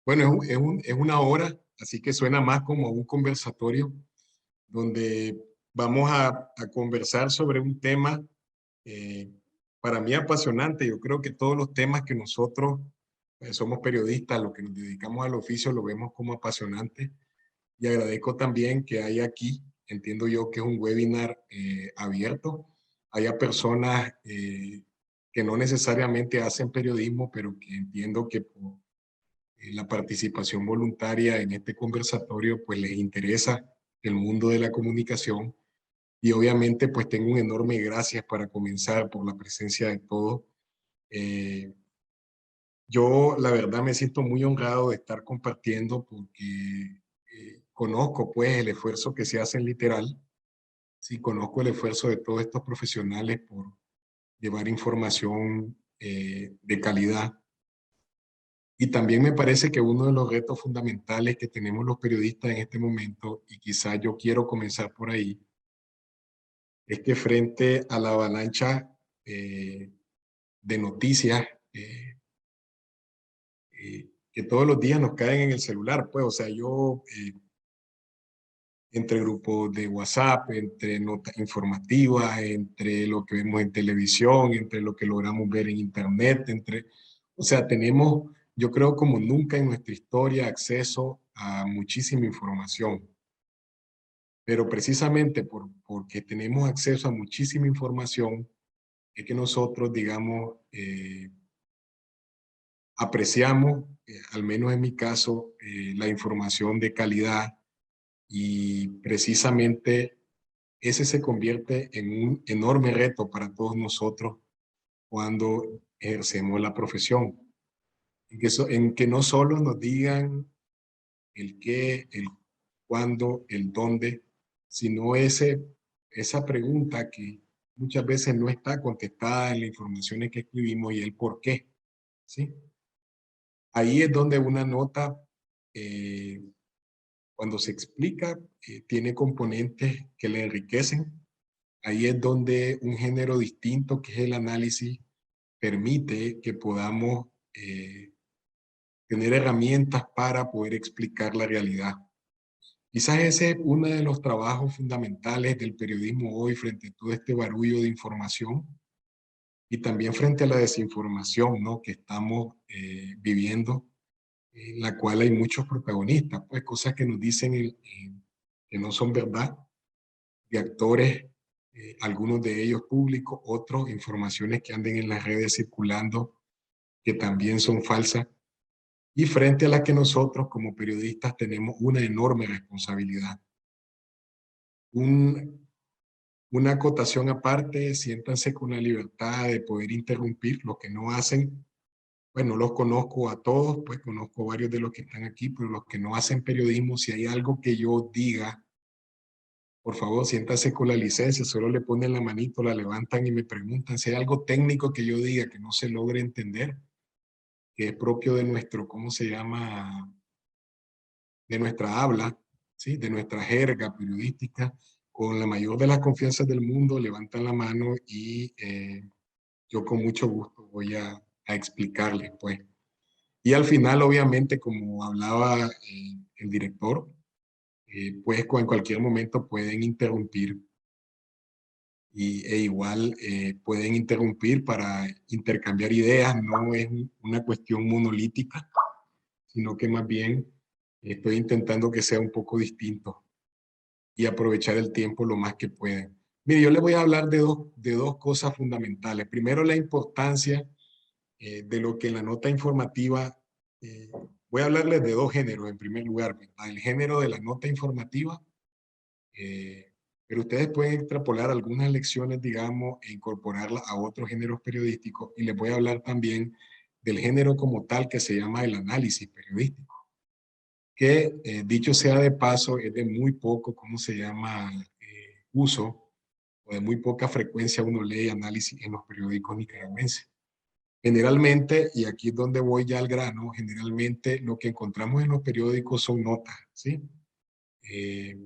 Bueno, es una hora, así que suena más como un conversatorio donde vamos a conversar sobre un tema eh, para mí apasionante. Yo creo que todos los temas que nosotros somos periodistas, los que nos dedicamos al oficio, lo vemos como apasionante. Y agradezco también que hay aquí, entiendo yo que es un webinar abierto, haya personas que no necesariamente hacen periodismo, pero que entiendo que por la participación voluntaria en este conversatorio, pues les interesa el mundo de la comunicación. Y obviamente, pues tengo un enorme gracias para comenzar por la presencia de todos. Eh, yo, la verdad, me siento muy honrado de estar compartiendo porque conozco, pues, el esfuerzo que se hace en Literal. Sí, conozco el esfuerzo de todos estos profesionales por llevar información de calidad. Y también me parece que uno de los retos fundamentales que tenemos los periodistas en este momento, y quizás yo quiero comenzar por ahí, es que frente a la avalancha eh, de noticias que todos los días nos caen en el celular, pues, o sea, yo entre grupos de WhatsApp, entre notas informativas, entre lo que vemos en televisión, entre lo que logramos ver en internet, o sea, tenemos, yo creo, como nunca en nuestra historia, acceso a muchísima información. Pero precisamente porque tenemos acceso a muchísima información, es que nosotros, digamos, apreciamos, al menos en mi caso, la información de calidad y precisamente ese se convierte en un enorme reto para todos nosotros cuando ejercemos la profesión. En que no solo nos digan el qué, el cuándo, el dónde, sino esa pregunta que muchas veces no está contestada en las informaciones que escribimos y el por qué, ¿sí? Ahí es donde una nota, eh, cuando se explica, tiene componentes que le enriquecen. Ahí es donde un género distinto, que es el análisis, permite que podamos tener herramientas para poder explicar la realidad. Quizás ese es uno de los trabajos fundamentales del periodismo hoy frente a todo este barullo de información y también frente a la desinformación, ¿no?, que estamos viviendo, en la cual hay muchos protagonistas, pues cosas que nos dicen que no son verdad, de actores, algunos de ellos públicos, otros informaciones que anden en las redes circulando que también son falsas, y frente a las que nosotros como periodistas tenemos una enorme responsabilidad. Un, una acotación aparte, siéntanse con la libertad de poder interrumpir los que no hacen. Bueno, los conozco a todos, pues conozco varios de los que están aquí, pero los que no hacen periodismo, si hay algo que yo diga, por favor, siéntase con la licencia, solo le ponen la manito, la levantan y me preguntan si hay algo técnico que yo diga que no se logre entender, que es propio de nuestro, ¿cómo se llama?, de nuestra habla, ¿sí?, de nuestra jerga periodística. Con la mayor de las confianzas del mundo, levantan la mano y yo con mucho gusto voy a explicarles, pues. Y al final, obviamente, como hablaba el director, pues en cualquier momento pueden interrumpir e igual pueden interrumpir para intercambiar ideas. No es una cuestión monolítica, sino que más bien estoy intentando que sea un poco distinto y aprovechar el tiempo lo más que pueden. Mire, yo les voy a hablar de dos cosas fundamentales. Primero, la importancia de lo que en la nota informativa, eh, voy a hablarles de dos géneros en primer lugar, ¿verdad? El género de la nota informativa, pero ustedes pueden extrapolar algunas lecciones, digamos, e incorporarlas a otros géneros periodísticos, y les voy a hablar también del género como tal que se llama el análisis periodístico, que dicho sea de paso es de muy poco, ¿cómo se llama?, uso, o de muy poca frecuencia uno lee análisis en los periódicos nicaragüenses. Generalmente, y aquí es donde voy ya al grano, generalmente lo que encontramos en los periódicos son notas, ¿sí? Eh,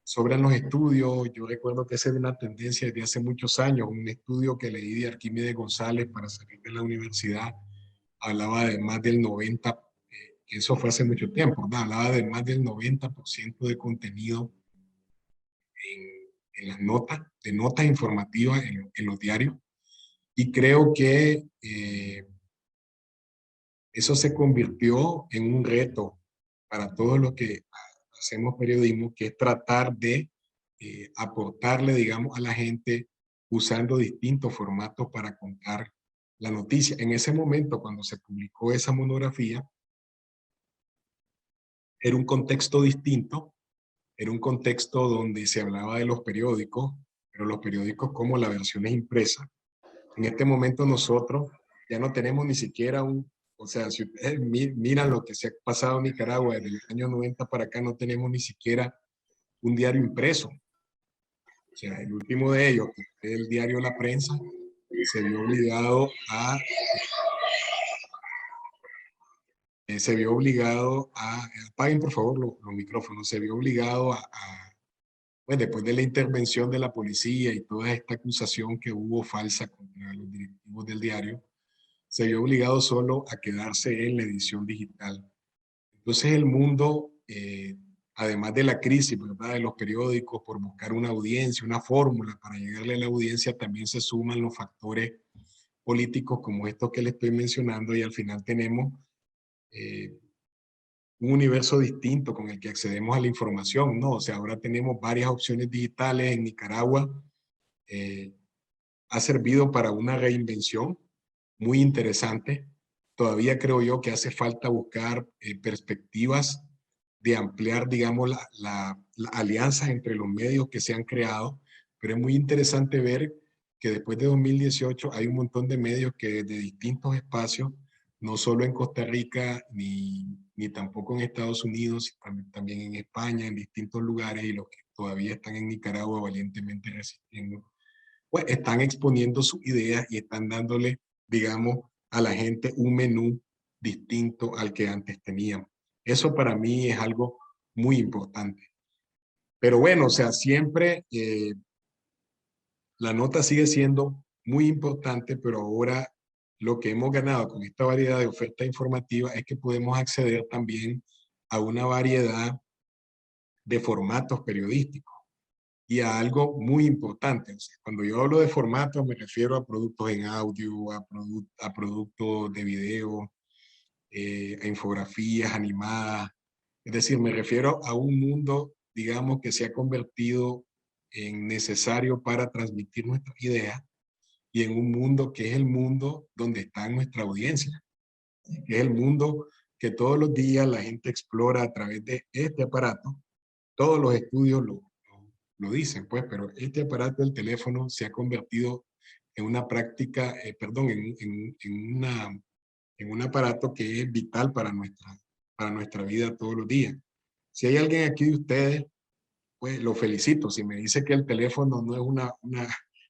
Sobran los estudios. Yo recuerdo que esa es una tendencia desde hace muchos años. Un estudio que leí de Arquímedes González para salir de la universidad hablaba de más del 90, eso fue hace mucho tiempo, ¿verdad? Hablaba de más del 90% de contenido en las notas, de notas informativas en los diarios. Y creo que eso se convirtió en un reto para todos los que hacemos periodismo, que es tratar de aportarle, digamos, a la gente usando distintos formatos para contar la noticia. En ese momento, cuando se publicó esa monografía, era un contexto distinto, era un contexto donde se hablaba de los periódicos, pero los periódicos como la versión es impresa. En este momento nosotros ya no tenemos ni siquiera o sea, si ustedes miran lo que se ha pasado en Nicaragua desde el año 90 para acá, no tenemos ni siquiera un diario impreso. O sea, el último de ellos, que fue el diario La Prensa, se vio obligado apaguen por favor los micrófonos, se vio obligado pues después de la intervención de la policía y toda esta acusación que hubo falsa contra los directivos del diario, se vio obligado solo a quedarse en la edición digital. Entonces el mundo, además de la crisis, ¿verdad?, de los periódicos por buscar una audiencia, una fórmula para llegarle a la audiencia, también se suman los factores políticos como estos que le estoy mencionando y al final tenemos un universo distinto con el que accedemos a la información, ¿no? O sea, ahora tenemos varias opciones digitales en Nicaragua. Ha servido para una reinvención muy interesante. Todavía creo yo que hace falta buscar perspectivas de ampliar, digamos, la alianza entre los medios que se han creado, pero es muy interesante ver que después de 2018 hay un montón de medios que de distintos espacios, no solo en Costa Rica, ni tampoco en Estados Unidos, también en España, en distintos lugares, y los que todavía están en Nicaragua valientemente resistiendo, pues están exponiendo sus ideas y están dándole, digamos, a la gente un menú distinto al que antes teníamos. Eso para mí es algo muy importante. Pero bueno, o sea, siempre la nota sigue siendo muy importante, pero ahora lo que hemos ganado con esta variedad de oferta informativa es que podemos acceder también a una variedad de formatos periodísticos y a algo muy importante. O sea, cuando yo hablo de formatos me refiero a productos en audio, a productos de video, a infografías animadas. Es decir, me refiero a un mundo, digamos, que se ha convertido en necesario para transmitir nuestras ideas y en un mundo que es el mundo donde está nuestra audiencia, que es el mundo que todos los días la gente explora a través de este aparato. Todos los estudios lo dicen, pues, pero este aparato del teléfono se ha convertido en una práctica, perdón, en un aparato que es vital para nuestra vida todos los días. Si hay alguien aquí de ustedes, pues lo felicito. Si me dice que el teléfono no es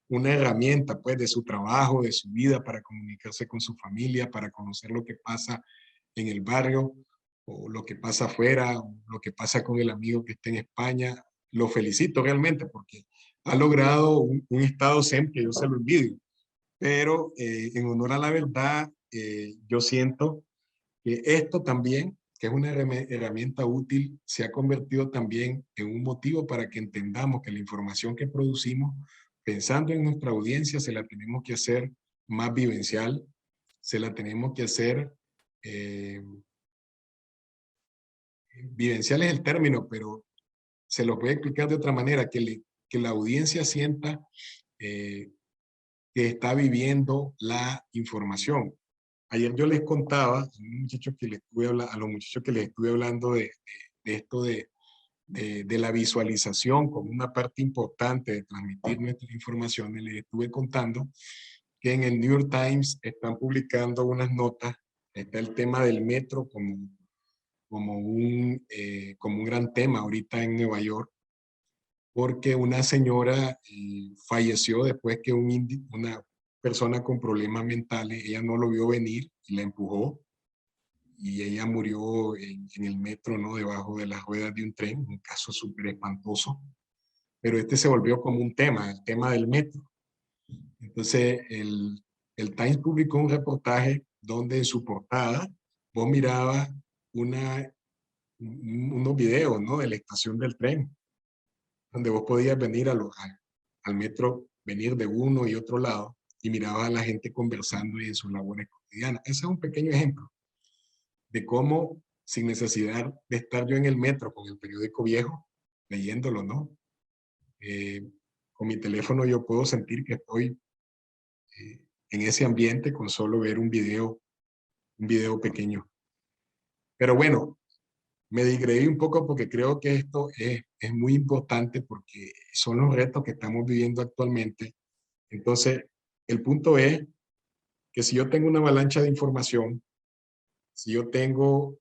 una herramienta, pues, de su trabajo, de su vida, para comunicarse con su familia, para conocer lo que pasa en el barrio, o lo que pasa afuera, o lo que pasa con el amigo que está en España, lo felicito realmente porque ha logrado un estado zen que yo se lo envidio. Pero en honor a la verdad, yo siento que esto también, que es una herramienta útil, se ha convertido también en un motivo para que entendamos que la información que producimos, pensando en nuestra audiencia, se la tenemos que hacer más vivencial, se la tenemos que hacer, eh, vivencial es el término, pero se lo voy a explicar de otra manera, que la audiencia sienta eh, que está viviendo la información. Ayer yo les contaba a, a los muchachos que les estuve hablando de esto de la visualización como una parte importante de transmitir nuestras informaciones. Les estuve contando que en el New York Times están publicando unas notas, está el tema del metro como un gran tema ahorita en Nueva York, porque una señora falleció después que una persona con problemas mentales, ella no lo vio venir y la empujó y ella murió en el metro, ¿no? Debajo de las ruedas de un tren, un caso súper espantoso, pero este se volvió como un tema, el tema del metro. Entonces el Times publicó un reportaje donde en su portada vos mirabas unos videos, ¿no? De la estación del tren, donde vos podías venir al metro, venir de uno y otro lado, y mirabas a la gente conversando y en sus labores cotidianas. Ese es un pequeño ejemplo de cómo, sin necesidad de estar yo en el metro con el periódico viejo, leyéndolo, ¿no? Con mi teléfono yo puedo sentir que estoy en ese ambiente con solo ver un video pequeño. Pero bueno, me digreí un poco porque creo que esto es muy importante porque son los retos que estamos viviendo actualmente. Entonces, el punto es que si yo tengo una avalancha de información, si yo tengo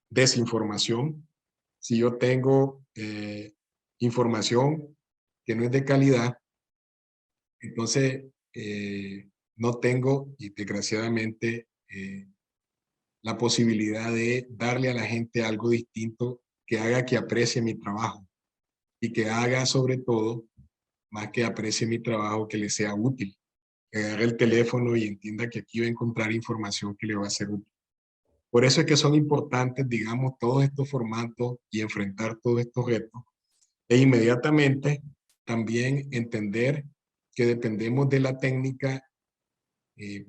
desinformación, si yo tengo información que no es de calidad, entonces no tengo, y desgraciadamente, la posibilidad de darle a la gente algo distinto que haga que aprecie mi trabajo y que haga sobre todo, más que aprecie mi trabajo, que le sea útil, que agarre el teléfono y entienda que aquí va a encontrar información que le va a ser útil. Por eso es que son importantes, digamos, todos estos formatos y enfrentar todos estos retos. E inmediatamente también entender que dependemos de la técnica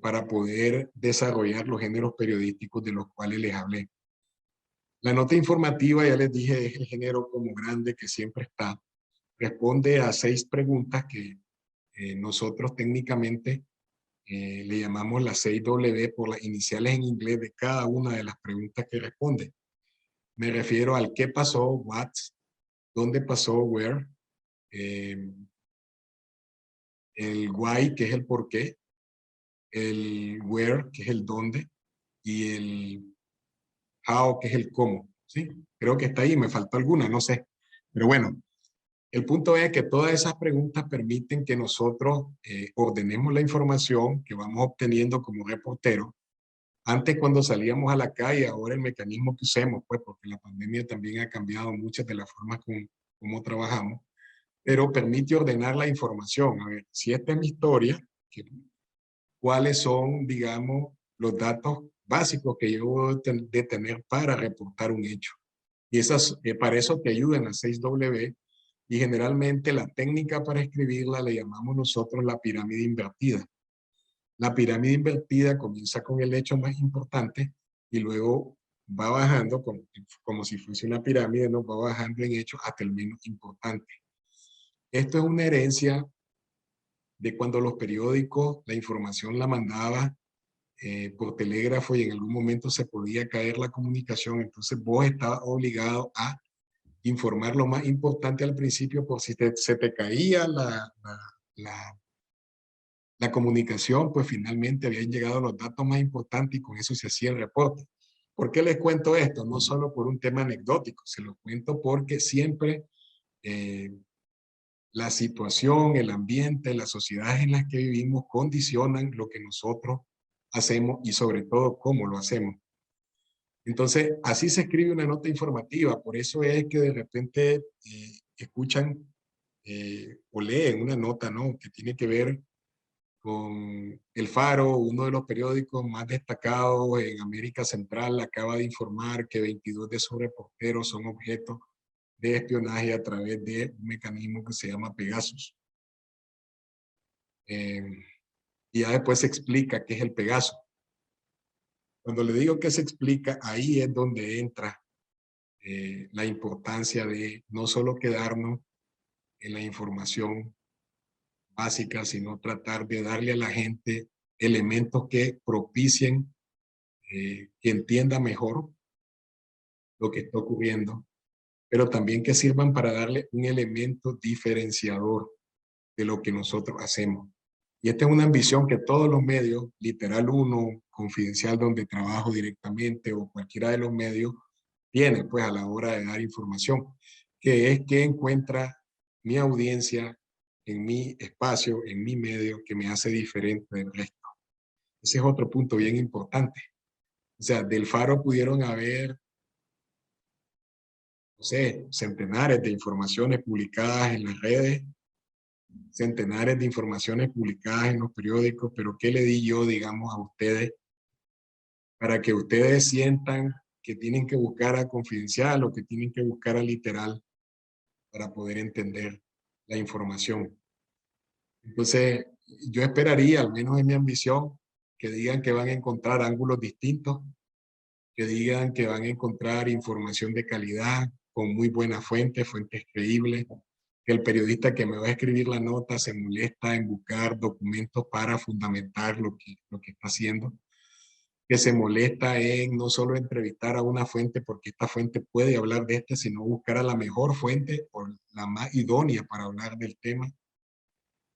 para poder desarrollar los géneros periodísticos de los cuales les hablé. La nota informativa, ya les dije, es el género como grande que siempre está. Responde a 6 preguntas que nosotros técnicamente le llamamos las 6W por las iniciales en inglés de cada una de las preguntas que responde. Me refiero al qué pasó, what, dónde pasó, where, el why, que es el por qué, el where, que es el dónde, y el how, que es el cómo. ¿Sí? Creo que está ahí, me faltó alguna, no sé. Pero bueno, el punto es que todas esas preguntas permiten que nosotros ordenemos la información que vamos obteniendo como reporteros. Antes, cuando salíamos a la calle, ahora el mecanismo que usemos, pues porque la pandemia también ha cambiado muchas de las formas como trabajamos, pero permite ordenar la información. A ver, si esta es mi historia, ¿cuáles son, digamos, los datos básicos que yo debo de tener para reportar un hecho? Y esas, para eso te ayudan las 6W, y generalmente la técnica para escribirla le llamamos nosotros la pirámide invertida. La pirámide invertida comienza con el hecho más importante y luego va bajando como si fuese una pirámide, ¿no? Va bajando en hechos hasta el menos importante. Esto es una herencia de cuando los periódicos, la información la mandaba por telégrafo y en algún momento se podía caer la comunicación, entonces vos estabas obligado a informar lo más importante al principio por si se te caía la comunicación, pues finalmente habían llegado los datos más importantes y con eso se hacía el reporte. ¿Por qué les cuento esto? No solo por un tema anecdótico, se lo cuento porque siempre la situación, el ambiente, las sociedades en las que vivimos condicionan lo que nosotros hacemos y sobre todo cómo lo hacemos. Entonces, así se escribe una nota informativa. Por eso es que de repente escuchan o leen una nota, ¿no? Que tiene que ver con El Faro, uno de los periódicos más destacados en América Central, acaba de informar que 22 de sus reporteros son objeto de espionaje a través de un mecanismo que se llama Pegasus. Y ya después se explica qué es el Pegasus. Cuando le digo que se explica, ahí es donde entra la importancia de no solo quedarnos en la información básica, sino tratar de darle a la gente elementos que propicien que entienda mejor lo que está ocurriendo, pero también que sirvan para darle un elemento diferenciador de lo que nosotros hacemos. Y esta es una ambición que todos los medios, Literal 1, Confidencial, donde trabajo directamente, o cualquiera de los medios, tiene pues a la hora de dar información, que es que encuentra mi audiencia en mi espacio, en mi medio, que me hace diferente del resto. Ese es otro punto bien importante. O sea, del Faro pudieron haber, no sé, centenares de informaciones publicadas en las redes, centenares de informaciones publicadas en los periódicos, pero ¿qué le di yo, digamos, a ustedes para que ustedes sientan que tienen que buscar a confidencial o que tienen que buscar a literal para poder entender la información. Entonces, yo esperaría, al menos en mi ambición, que digan que van a encontrar ángulos distintos, que digan que van a encontrar información de calidad, con muy buenas fuentes, fuentes creíbles, que el periodista que me va a escribir la nota se molesta en buscar documentos para fundamentar lo que está haciendo, que se molesta en no solo entrevistar a una fuente porque esta fuente puede hablar de este, sino buscar a la mejor fuente o la más idónea para hablar del tema,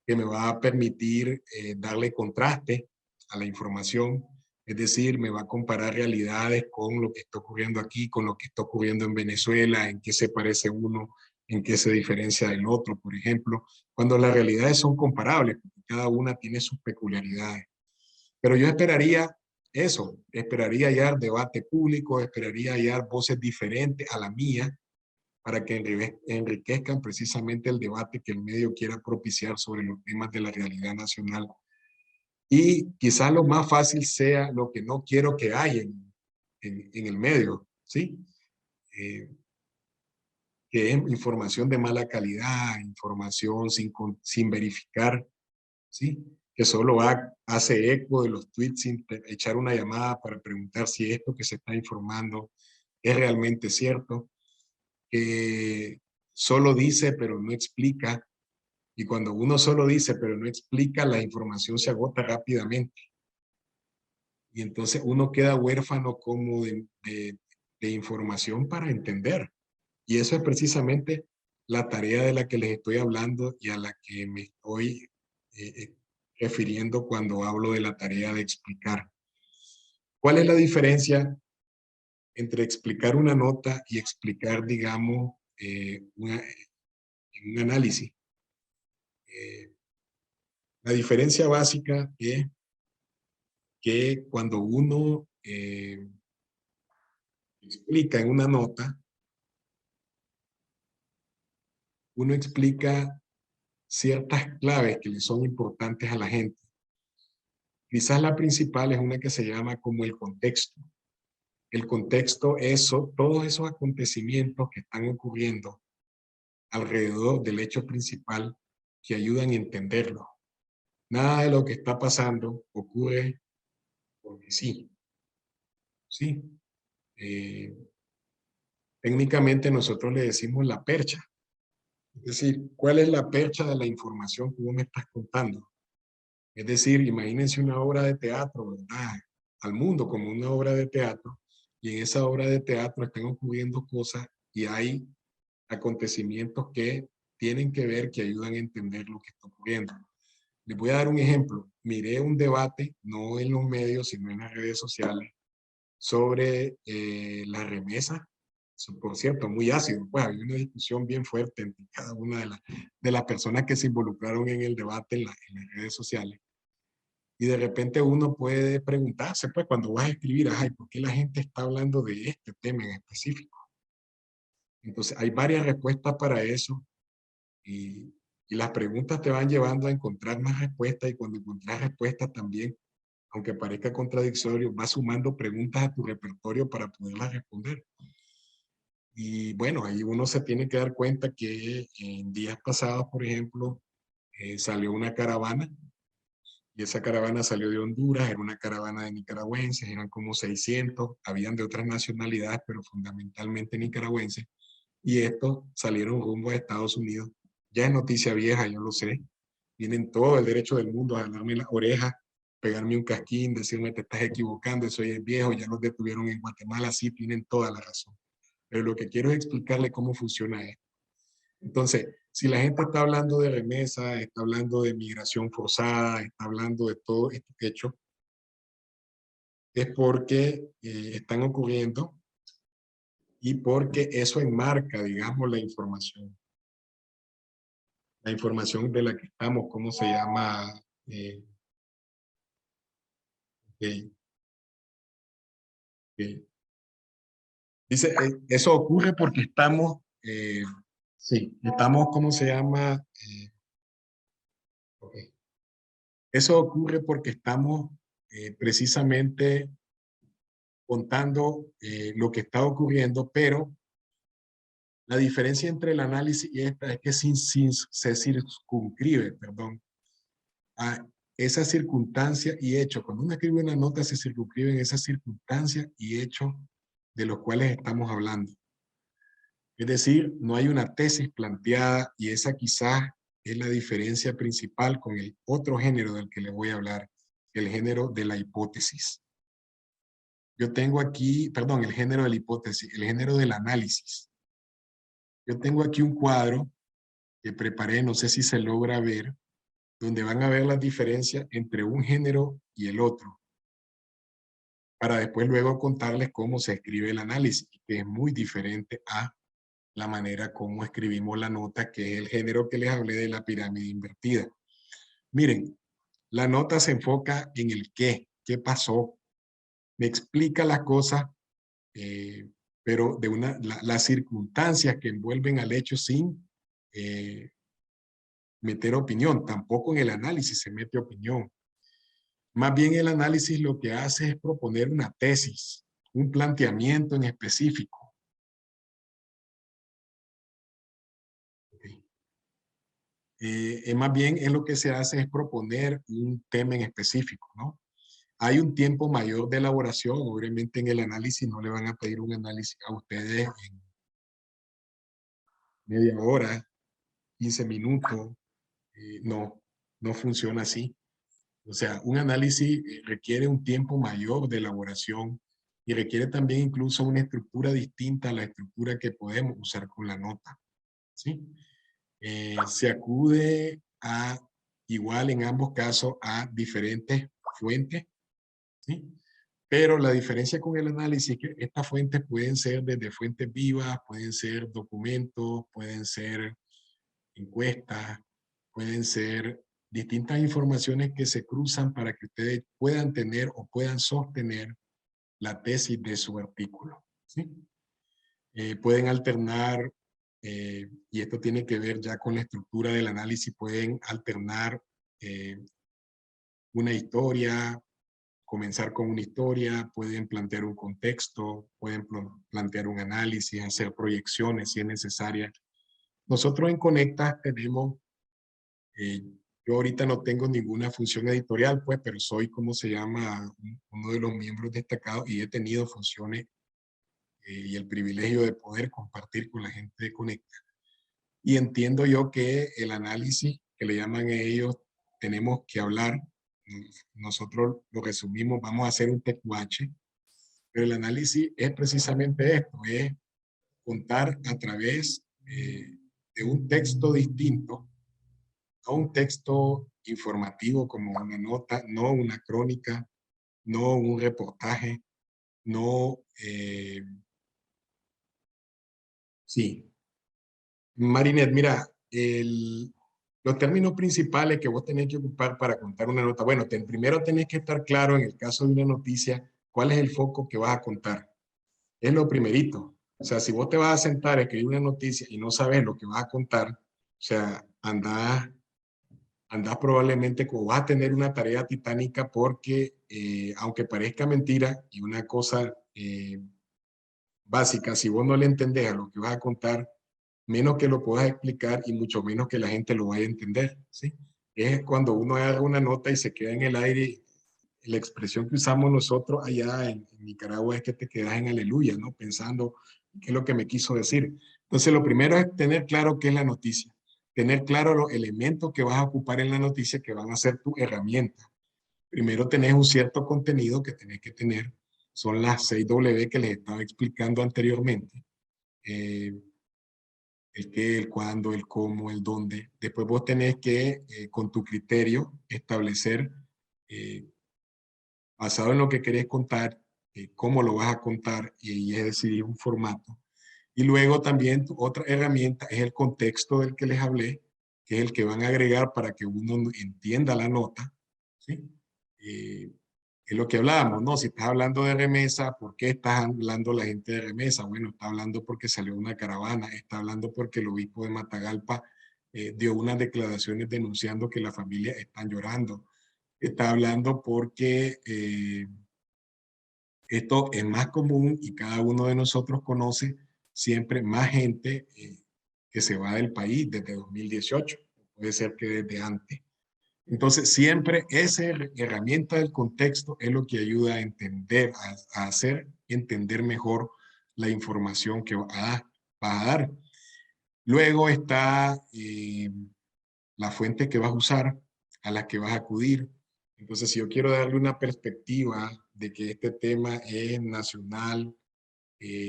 que me va a permitir darle contraste a la información, es decir, me va a comparar realidades con lo que está ocurriendo aquí, con lo que está ocurriendo en Venezuela, en qué se parece uno, en qué se diferencia del otro, por ejemplo, cuando las realidades son comparables, porque cada una tiene sus peculiaridades. Pero yo esperaría eso, esperaría hallar debate público, esperaría hallar voces diferentes a la mía, para que enriquezcan precisamente el debate que el medio quiera propiciar sobre los temas de la realidad nacional. Y quizás lo más fácil sea lo que no quiero que haya en el medio, ¿sí? Que es información de mala calidad, información sin verificar, ¿sí? Que solo hace eco de los tweets sin echar una llamada para preguntar si esto que se está informando es realmente cierto, que solo dice pero no explica, y cuando uno solo dice pero no explica, la información se agota rápidamente. Y entonces uno queda huérfano como de información para entender. Y eso es precisamente la tarea de la que les estoy hablando y a la que me estoy refiriendo cuando hablo de la tarea de explicar. ¿Cuál es la diferencia entre explicar una nota y explicar, digamos, un análisis? La diferencia básica es que cuando uno explica en una nota, uno explica ciertas claves que le son importantes a la gente. Quizás la principal es una que se llama como el contexto. El contexto es todos esos acontecimientos que están ocurriendo alrededor del hecho principal que ayudan a entenderlo. Nada de lo que está pasando ocurre porque sí. Sí. Técnicamente nosotros le decimos la percha. Es decir, ¿cuál es la percha de la información que vos me estás contando? Es decir, imagínense una obra de teatro, ¿verdad? Al mundo como una obra de teatro, y en esa obra de teatro están ocurriendo cosas y hay acontecimientos que tienen que ver, que ayudan a entender lo que está ocurriendo. Les voy a dar un ejemplo. Miré un debate, no en los medios, sino en las redes sociales, sobre la remesa. Por cierto, muy ácido. Pues había una discusión bien fuerte entre cada una de las personas que se involucraron en el debate en las redes sociales. Y de repente uno puede preguntarse, pues cuando vas a escribir, ay, ¿por qué la gente está hablando de este tema en específico? Entonces hay varias respuestas para eso y las preguntas te van llevando a encontrar más respuestas y cuando encuentras respuestas también, aunque parezca contradictorio, vas sumando preguntas a tu repertorio para poderlas responder. Y bueno, ahí uno se tiene que dar cuenta que en días pasados, por ejemplo, salió una caravana y esa caravana salió de Honduras, era una caravana de nicaragüenses, eran como 600, habían de otras nacionalidades, pero fundamentalmente nicaragüenses, y estos salieron rumbo a Estados Unidos. Ya es noticia vieja, yo lo sé. Tienen todo el derecho del mundo a jalarme las orejas, pegarme un casquín, decirme te estás equivocando, eso ya es viejo, ya los detuvieron en Guatemala, sí, tienen toda la razón. Pero lo que quiero es explicarle cómo funciona esto. Entonces, si la gente está hablando de remesa, está hablando de migración forzada, está hablando de todo estos hechos, es porque están ocurriendo y porque eso enmarca, digamos, la información de la que estamos, ¿cómo se llama? Okay, okay. Dice, eso ocurre porque estamos, sí, estamos, ¿cómo se llama? Okay. Eso ocurre porque estamos precisamente contando lo que está ocurriendo, pero la diferencia entre el análisis y esta es que se circunscribe, perdón, a esa circunstancia y hecho. Cuando uno escribe una nota, se circunscribe en esas circunstancias y hechos de los cuales estamos hablando. Es decir, no hay una tesis planteada y esa quizás es la diferencia principal con el otro género del que le voy a hablar, el género de la hipótesis. Yo tengo aquí, perdón, el género de la hipótesis, el género del análisis. Yo tengo aquí un cuadro que preparé, no sé si se logra ver, donde van a ver las diferencias entre un género y el otro, para después luego contarles cómo se escribe el análisis, que es muy diferente a la manera como escribimos la nota, que es el género que les hablé de la pirámide invertida. Miren, la nota se enfoca en el qué pasó, me explica las cosas, pero de las circunstancias que envuelven al hecho sin meter opinión. Tampoco en el análisis se mete opinión. Más bien el análisis lo que hace es proponer una tesis, un planteamiento en específico. Okay. Más bien es lo que se hace es proponer un tema en específico, ¿no? Hay un tiempo mayor de elaboración, obviamente en el análisis no le van a pedir un análisis a ustedes en media hora, 15 minutos, no, no funciona así. O sea, un análisis requiere un tiempo mayor de elaboración y requiere también incluso una estructura distinta a la estructura que podemos usar con la nota, ¿sí? Se acude a, igual en ambos casos, a diferentes fuentes, ¿sí? Pero la diferencia con el análisis es que estas fuentes pueden ser desde fuentes vivas, pueden ser documentos, pueden ser encuestas, pueden ser distintas informaciones que se cruzan para que ustedes puedan tener o puedan sostener la tesis de su artículo, ¿sí? Pueden alternar, y esto tiene que ver ya con la estructura del análisis, pueden alternar una historia, comenzar con una historia, pueden plantear un contexto, pueden plantear un análisis, hacer proyecciones si es necesaria. Nosotros en Conecta tenemos, eh, yo ahorita no tengo ninguna función editorial, pues, pero soy, como se llama, uno de los miembros destacados y he tenido funciones y el privilegio de poder compartir con la gente de Conecta. Y entiendo yo que el análisis que le llaman a ellos, tenemos que hablar, nosotros lo resumimos, vamos a hacer un TQH, pero el análisis es precisamente esto, es contar a través de un texto distinto, no un texto informativo como una nota, no una crónica, no un reportaje, no, sí. Marinette, mira, los términos principales que vos tenés que ocupar para contar una nota, bueno, primero tenés que estar claro en el caso de una noticia, cuál es el foco que vas a contar. Es lo primerito. O sea, si vos te vas a sentar a escribir una noticia y no sabes lo que vas a contar, o sea, andás probablemente como vas a tener una tarea titánica porque, aunque parezca mentira y una cosa básica, si vos no le entendés a lo que vas a contar, menos que lo puedas explicar y mucho menos que la gente lo vaya a entender, ¿sí? Es cuando uno agarra una nota y se queda en el aire. La expresión que usamos nosotros allá en Nicaragua es que te quedas en aleluya, ¿no? Pensando qué es lo que me quiso decir. Entonces, lo primero es tener claro qué es la noticia, tener claro los elementos que vas a ocupar en la noticia que van a ser tu herramienta. Primero tenés un cierto contenido que tenés que tener, son las 6W que les estaba explicando anteriormente. El qué, el cuándo, el cómo, el dónde. Después vos tenés que, con tu criterio, establecer eh, basado en lo que querés contar, cómo lo vas a contar y es decidir un formato. Y luego también otra herramienta es el contexto del que les hablé, que es el que van a agregar para que uno entienda la nota, ¿sí? Es lo que hablábamos, ¿no? Si estás hablando de remesa, ¿por qué estás hablando la gente de remesa? Bueno, está hablando porque salió una caravana, está hablando porque el obispo de Matagalpa dio unas declaraciones denunciando que la familia están llorando, está hablando porque Esto es más común y cada uno de nosotros conoce siempre más gente que se va del país desde 2018. Puede ser que desde antes. Entonces, siempre esa herramienta del contexto es lo que ayuda a entender, a hacer entender mejor la información que vas a dar. Luego está la fuente que vas a usar, a la que vas a acudir. Entonces, si yo quiero darle una perspectiva de que este tema es nacional,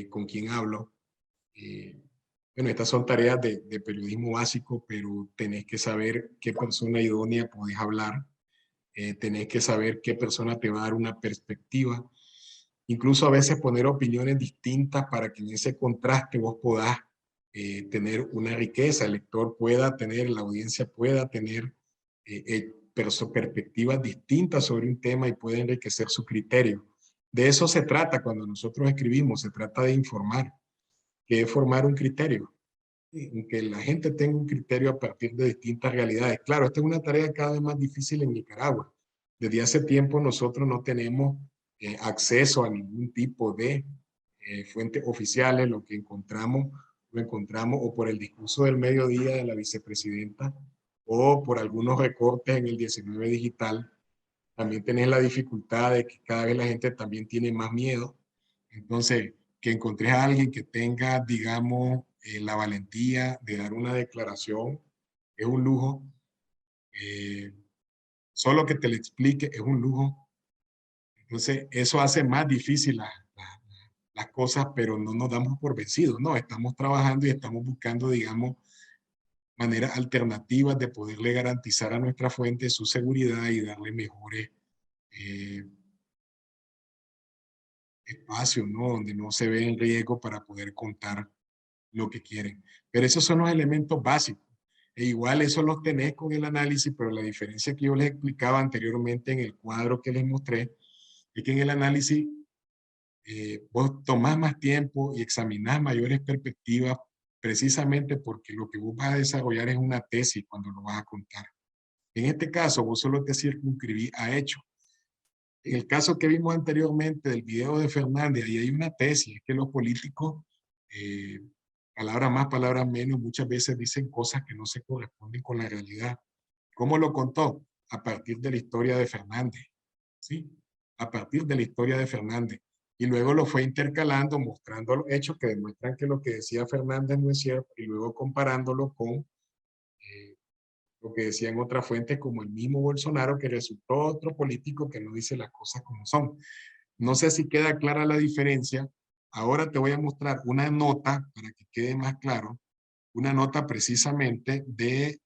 con quién hablo, eh, bueno, estas son tareas de periodismo básico, pero tenés que saber qué persona idónea podés hablar, tenés que saber qué persona te va a dar una perspectiva, incluso a veces poner opiniones distintas para que en ese contraste vos podás tener una riqueza, el lector pueda tener, la audiencia pueda tener perspectivas distintas sobre un tema y pueda enriquecer su criterio. De eso se trata cuando nosotros escribimos, se trata de informar, que es formar un criterio, que la gente tenga un criterio a partir de distintas realidades. Claro, esta es una tarea cada vez más difícil en Nicaragua. Desde hace tiempo nosotros no tenemos acceso a ningún tipo de fuentes oficiales. Lo que encontramos, lo encontramos o por el discurso del mediodía de la vicepresidenta o por algunos recortes en el 19 digital. También tenés la dificultad de que cada vez la gente también tiene más miedo. Entonces, que encontrés a alguien que tenga, digamos, la valentía de dar una declaración es un lujo. Eh, Solo que te lo explique es un lujo. Entonces, eso hace más difícil las cosas, pero no nos damos por vencidos, ¿no? Estamos trabajando y estamos buscando, digamos, maneras alternativas de poderle garantizar a nuestra fuente su seguridad y darle mejores eh, espacio, ¿no? Donde no se ve en riesgo para poder contar lo que quieren. Pero esos son los elementos básicos. E igual eso los tenés con el análisis, pero la diferencia que yo les explicaba anteriormente en el cuadro que les mostré, es que en el análisis vos tomás más tiempo y examinás mayores perspectivas precisamente porque lo que vos vas a desarrollar es una tesis cuando lo vas a contar. En este caso, vos solo te circunscribís a hechos. En el caso que vimos anteriormente del video de Fernández, ahí hay una tesis, es que los políticos, eh, palabras más, palabras menos, muchas veces dicen cosas que no se corresponden con la realidad. ¿Cómo lo contó? A partir de la historia de Fernández, ¿sí? A partir de la historia de Fernández. Y luego lo fue intercalando, mostrando los hechos que demuestran que lo que decía Fernández no es cierto, y luego comparándolo con eh, lo que decían otras fuentes como el mismo Bolsonaro, que resultó otro político que no dice las cosas como son. No sé si queda clara la diferencia. Ahora te voy a mostrar una nota para que quede más claro, una nota precisamente de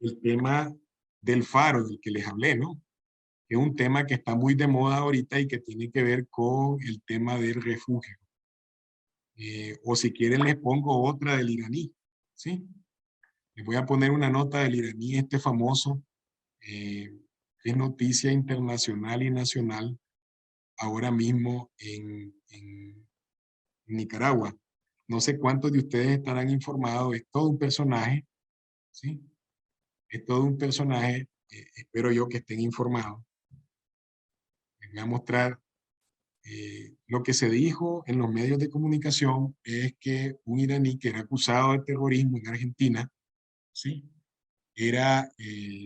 el tema del faro del que les hablé, ¿no? Que es un tema que está muy de moda ahorita y que tiene que ver con el tema del refugio. O si quieren les pongo otra del iraní, ¿sí? Les voy a poner una nota del iraní, este famoso, eh, es noticia internacional y nacional ahora mismo en Nicaragua. No sé cuántos de ustedes estarán informados, es todo un personaje, ¿sí? Es todo un personaje, espero yo que estén informados. Les voy a mostrar lo que se dijo en los medios de comunicación es que un iraní que era acusado de terrorismo en Argentina, ¿sí? Era,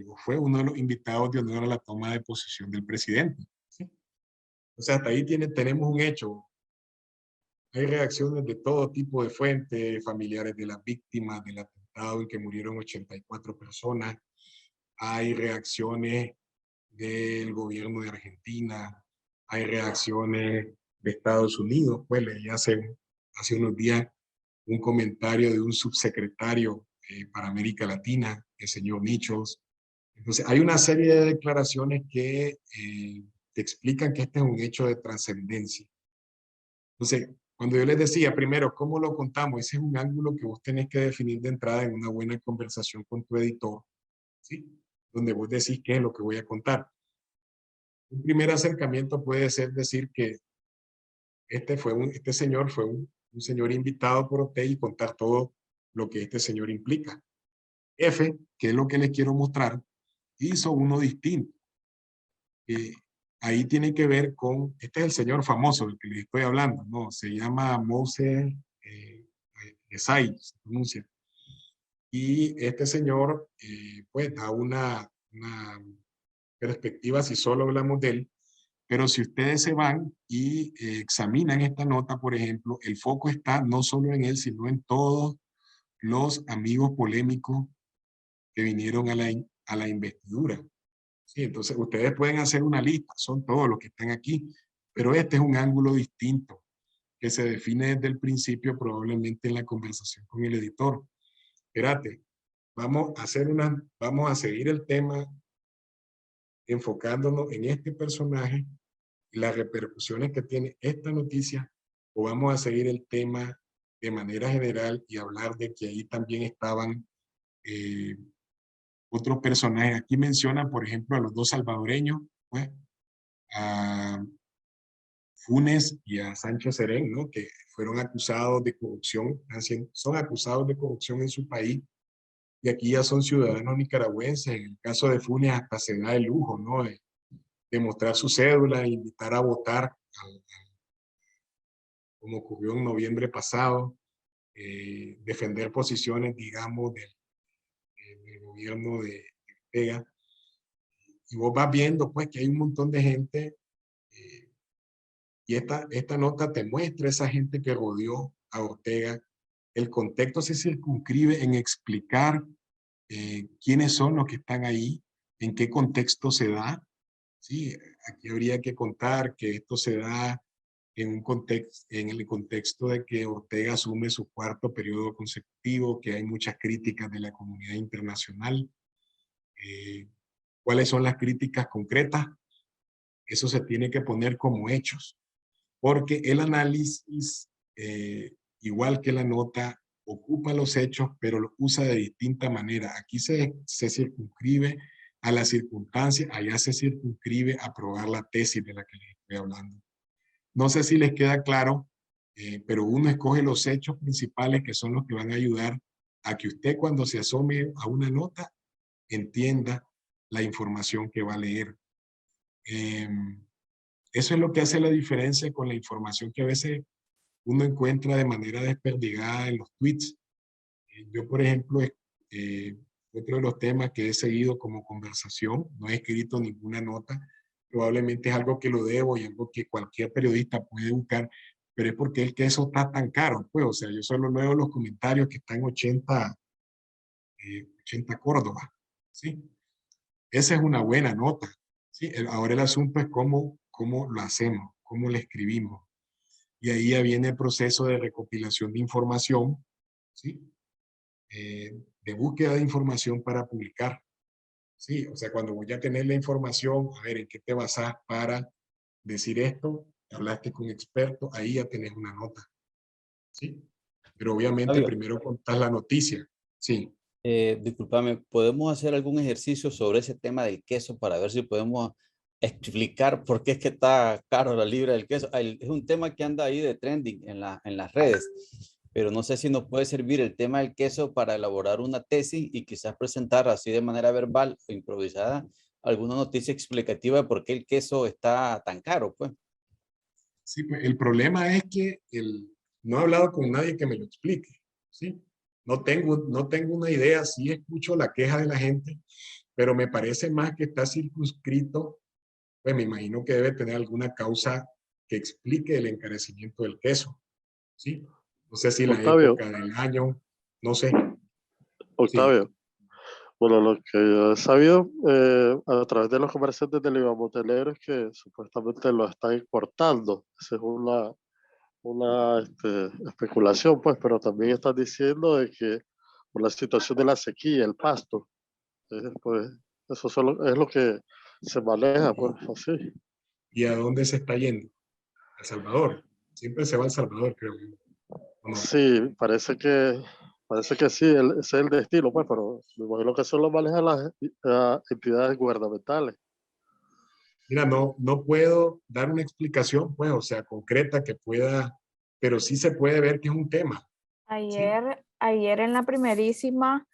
o fue uno de los invitados de honor a la toma de posesión del presidente, ¿sí? O sea, hasta ahí tenemos un hecho. Hay reacciones de todo tipo de fuentes, familiares de las víctimas del atentado en que murieron 84 personas. Hay reacciones del gobierno de Argentina. Hay reacciones de Estados Unidos. Pues leí hace unos días un comentario de un subsecretario para América Latina, el señor Nichols. Entonces, hay una serie de declaraciones que te explican que este es un hecho de trascendencia. Entonces, cuando yo les decía, primero, ¿cómo lo contamos? Ese es un ángulo que vos tenés que definir de entrada en una buena conversación con tu editor, ¿sí? Donde vos decís qué es lo que voy a contar. Un primer acercamiento puede ser decir que este señor fue un señor invitado por usted y contar todo lo que este señor implica. F, que es lo que les quiero mostrar, hizo uno distinto. ahí tiene que ver con, este es el señor famoso del que les estoy hablando, ¿no? Se llama Moses Desai, se pronuncia. Y este señor, pues, da una perspectiva si solo hablamos de él, pero si ustedes se van y examinan esta nota, por ejemplo, el foco está no solo en él, sino en todos los amigos polémicos que vinieron a la investidura. Sí, entonces, ustedes pueden hacer una lista, son todos los que están aquí, pero este es un ángulo distinto que se define desde el principio, probablemente en la conversación con el editor. Espérate, vamos a seguir el tema enfocándonos en este personaje y las repercusiones que tiene esta noticia, o vamos a seguir el tema de manera general y hablar de que ahí también estaban eh, otros personajes. Aquí mencionan, por ejemplo, a los dos salvadoreños, pues, a Funes y a Sancho Serén, ¿no? Que fueron acusados de corrupción, son acusados de corrupción en su país y aquí ya son ciudadanos nicaragüenses. En el caso de Funes hasta se da el lujo, ¿no? De mostrar su cédula, invitar a votar, como ocurrió en noviembre pasado, defender posiciones, digamos, del gobierno de Ortega. Y vos vas viendo, pues, que hay un montón de gente, y esta nota te muestra esa gente que rodeó a Ortega. El contexto se circunscribe en explicar quiénes son los que están ahí, en qué contexto se da. Sí, aquí habría que contar que esto se da en el contexto de que Ortega asume su cuarto periodo consecutivo, que hay muchas críticas de la comunidad internacional. ¿Cuáles son las críticas concretas? Eso se tiene que poner como hechos, porque el análisis, igual que la nota, ocupa los hechos, pero los usa de distinta manera. Aquí se circunscribe a la circunstancia, allá se circunscribe a probar la tesis de la que les estoy hablando. No sé si les queda claro, pero uno escoge los hechos principales que son los que van a ayudar a que usted cuando se asome a una nota entienda la información que va a leer. Eso es lo que hace la diferencia con la información que a veces uno encuentra de manera desperdigada en los tweets. Yo, por ejemplo, otro de los temas que he seguido como conversación, no he escrito ninguna nota, probablemente es algo que lo debo y algo que cualquier periodista puede buscar, pero es porque el queso está tan caro, pues, o sea, yo solo leo los comentarios que están 80 Córdoba, ¿sí? Esa es una buena nota, ¿sí? Ahora el asunto es cómo lo hacemos, cómo le escribimos. Y ahí ya viene el proceso de recopilación de información, ¿sí? De búsqueda de información para publicar. Sí, o sea, cuando voy a tener la información, a ver, ¿en qué te basas para decir esto? Hablaste con expertos, ahí ya tenés una nota. ¿Sí? Pero obviamente Fabio, primero contás la noticia. Sí. discúlpame, ¿podemos hacer algún ejercicio sobre ese tema del queso para ver si podemos explicar por qué es que está caro la libra del queso? Es un tema que anda ahí de trending en las redes, pero no sé si nos puede servir el tema del queso para elaborar una tesis y quizás presentar así de manera verbal o improvisada alguna noticia explicativa de por qué el queso está tan caro, pues. Sí, pues el problema es que no he hablado con nadie que me lo explique. ¿Sí? No tengo una idea, sí escucho la queja de la gente, pero me parece más que está circunscrito, pues me imagino que debe tener alguna causa que explique el encarecimiento del queso, ¿sí? No sé si la Octavio, época del año, no sé, sí. Octavio, bueno, lo que yo he sabido a través de los comerciantes del Ibamotelero es que supuestamente lo están importando. Esa es una especulación, pues, pero también están diciendo de que por la situación de la sequía, el pasto, pues, eso es lo que se maneja, pues, así. ¿Y a dónde se está yendo? ¿A El Salvador? Siempre se va a El Salvador, creo yo, ¿o no? Sí, parece que sí, ese es el destino, pues, pero me imagino que eso lo manejan las entidades gubernamentales. Mira, no puedo dar una explicación, pues, o sea, concreta que pueda, pero sí se puede ver que es un tema, ¿sí? Ayer en la primerísima,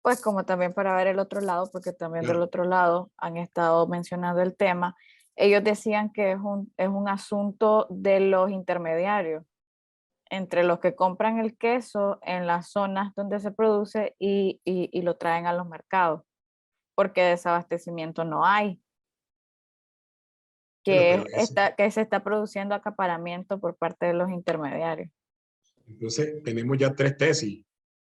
pues como también para ver el otro lado, porque también del Claro. otro lado han estado mencionando el tema, ellos decían que es un asunto de los intermediarios, entre los que compran el queso en las zonas donde se produce y lo traen a los mercados, porque desabastecimiento no hay. Bueno, pero Que se está produciendo acaparamiento por parte de los intermediarios. entonces tenemos ya tres tesis.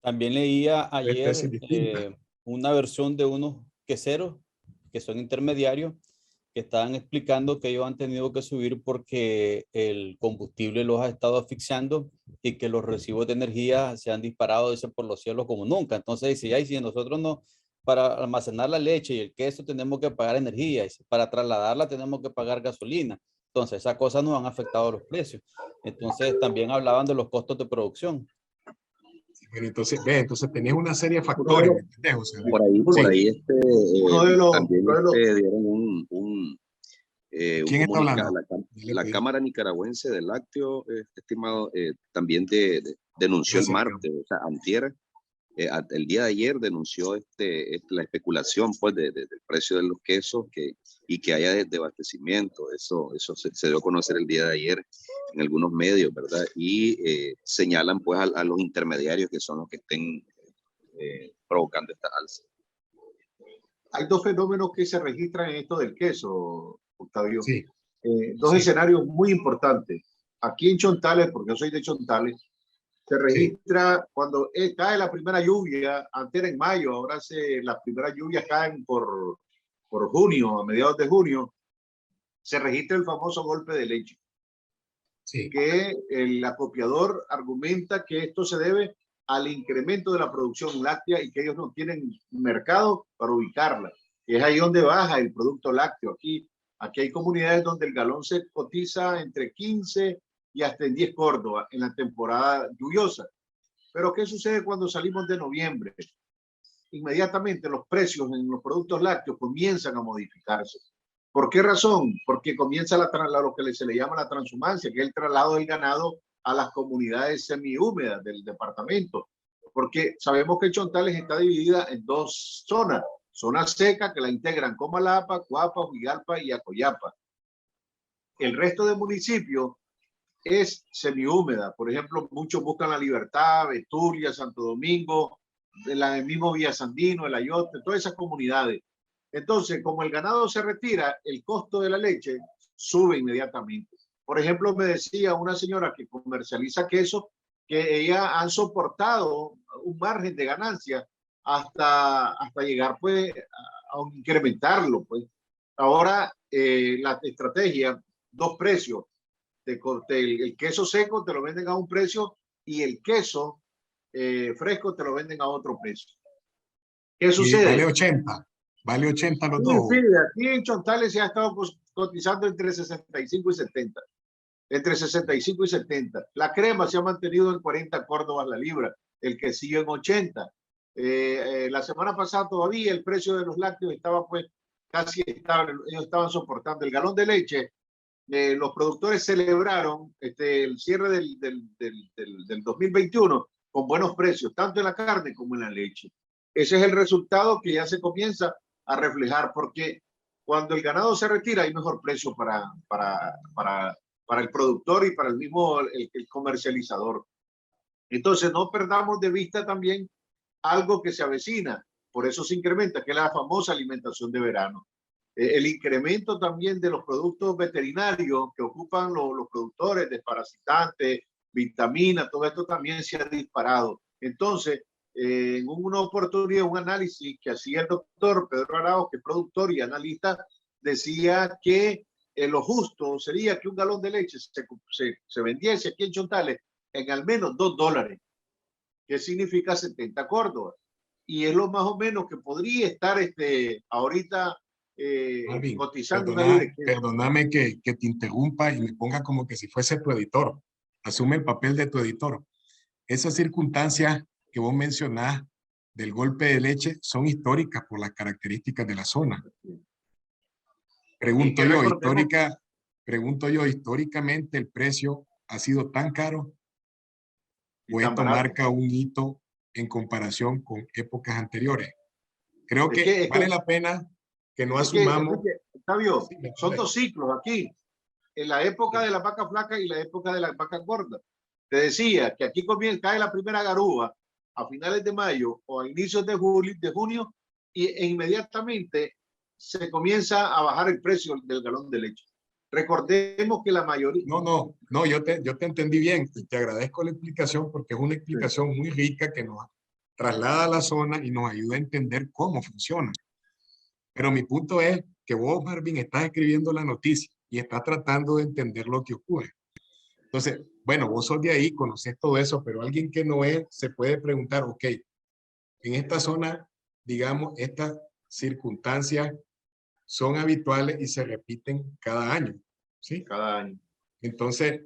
También leía Tres ayer tesis distintas. una versión de unos queseros que son intermediarios que estaban explicando que ellos han tenido que subir porque el combustible los ha estado asfixiando y que los recibos de energía se han disparado, dice, por los cielos como nunca. Entonces dice, ay, si nosotros no, para almacenar la leche y el queso tenemos que pagar energía, dice, para trasladarla tenemos que pagar gasolina. Entonces esas cosas nos han afectado los precios. Entonces también hablaban de los costos de producción. Bueno, entonces, ve, entonces tenés una serie de factores, ¿me entendés? O sea, Por ahí, sí. por ahí también dieron un ¿Quién está comunicado, hablando? la Cámara Nicaragüense del Lácteo, estimado, también denunció el Gracias, martes, o sea, antier, el día de ayer denunció la especulación pues del precio de los quesos y que haya desabastecimiento. Eso se dio a conocer el día de ayer en algunos medios, ¿verdad? Y señalan pues a los intermediarios que son los que estén provocando esta alza. Hay dos fenómenos que se registran en esto del queso, Octavio. Sí. Dos Sí. escenarios muy importantes. Aquí en Chontales, porque yo soy de Chontales, se registra cuando cae la primera lluvia, antes era en mayo, ahora las primeras lluvias caen por junio, a mediados de junio, se registra el famoso golpe de leche. Sí. Que el acopiador argumenta que esto se debe al incremento de la producción láctea y que ellos no tienen mercado para ubicarla. Y es ahí donde baja el producto lácteo. Aquí hay comunidades donde el galón se cotiza entre 15 y hasta en 10 Córdoba en la temporada lluviosa. Pero ¿qué sucede cuando salimos de noviembre? Inmediatamente los precios en los productos lácteos comienzan a modificarse. ¿Por qué razón? Porque comienza lo que se le llama la transhumancia, que es el traslado del ganado a las comunidades semihúmedas del departamento. Porque sabemos que Chontales está dividida en dos zonas. Zona seca, que la integran Comalapa, Cuapa, Huigalpa y Acoyapa. El resto de municipios es semihúmeda. Por ejemplo, muchos buscan La Libertad, Betulia, Santo Domingo, el mismo Villasandino, El Ayote, todas esas comunidades. Entonces, como el ganado se retira, el costo de la leche sube inmediatamente. Por ejemplo, me decía una señora que comercializa queso que ella han soportado un margen de ganancia hasta llegar pues a incrementarlo. Pues. Ahora la estrategia, dos precios. El queso seco te lo venden a un precio y el queso fresco te lo venden a otro precio. ¿Qué sucede? Vale 80. Vale 80 los dos. Sí, aquí en Chontales se ha estado cotizando entre 65 y 70. Entre 65 y 70. La crema se ha mantenido en 40 Córdobas la libra. El quesillo en 80. La semana pasada todavía el precio de los lácteos estaba pues casi estable. Ellos estaban soportando el galón de leche. Los productores celebraron el cierre del 2021 con buenos precios, tanto en la carne como en la leche. Ese es el resultado que ya se comienza a reflejar, porque cuando el ganado se retira hay mejor precio para el productor y para el mismo el comercializador. Entonces no perdamos de vista también algo que se avecina, por eso se incrementa, que es la famosa alimentación de verano. El incremento también de los productos veterinarios que ocupan los productores, desparasitantes, vitaminas, todo esto también se ha disparado. Entonces, en una oportunidad, un análisis que hacía el doctor Pedro Arao, que es productor y analista, decía que lo justo sería que un galón de leche se vendiese aquí en Chontales en al menos $2, que significa 70 Córdobas. Y es lo más o menos que podría estar ahorita Alvin, cotizando perdóname que te interrumpa y me ponga como que si fuese tu editor. Asume el papel de tu editor. Esas circunstancias que vos mencionás del golpe de leche son históricas por las características de la zona. Pregunto yo, históricamente el precio ha sido tan caro o esto marca un hito en comparación con épocas anteriores. Creo que vale la pena que no asumamos Octavio, Sí, me son parece. 2 ciclos aquí. En la época de la vaca flaca y la época de la vaca gorda. Te decía que aquí cae la primera garúa a finales de mayo o a inicios de junio e inmediatamente se comienza a bajar el precio del galón de leche. Recordemos que la mayoría... No, yo te entendí bien y te agradezco la explicación porque es una explicación muy rica que nos traslada a la zona y nos ayuda a entender cómo funciona. Pero mi punto es que vos, Marvin, estás escribiendo la noticia y estás tratando de entender lo que ocurre. Entonces, bueno, vos sos de ahí, conoces todo eso, pero alguien que no es, se puede preguntar, ok, en esta zona, digamos, estas circunstancias son habituales y se repiten cada año, ¿sí? Cada año. Entonces,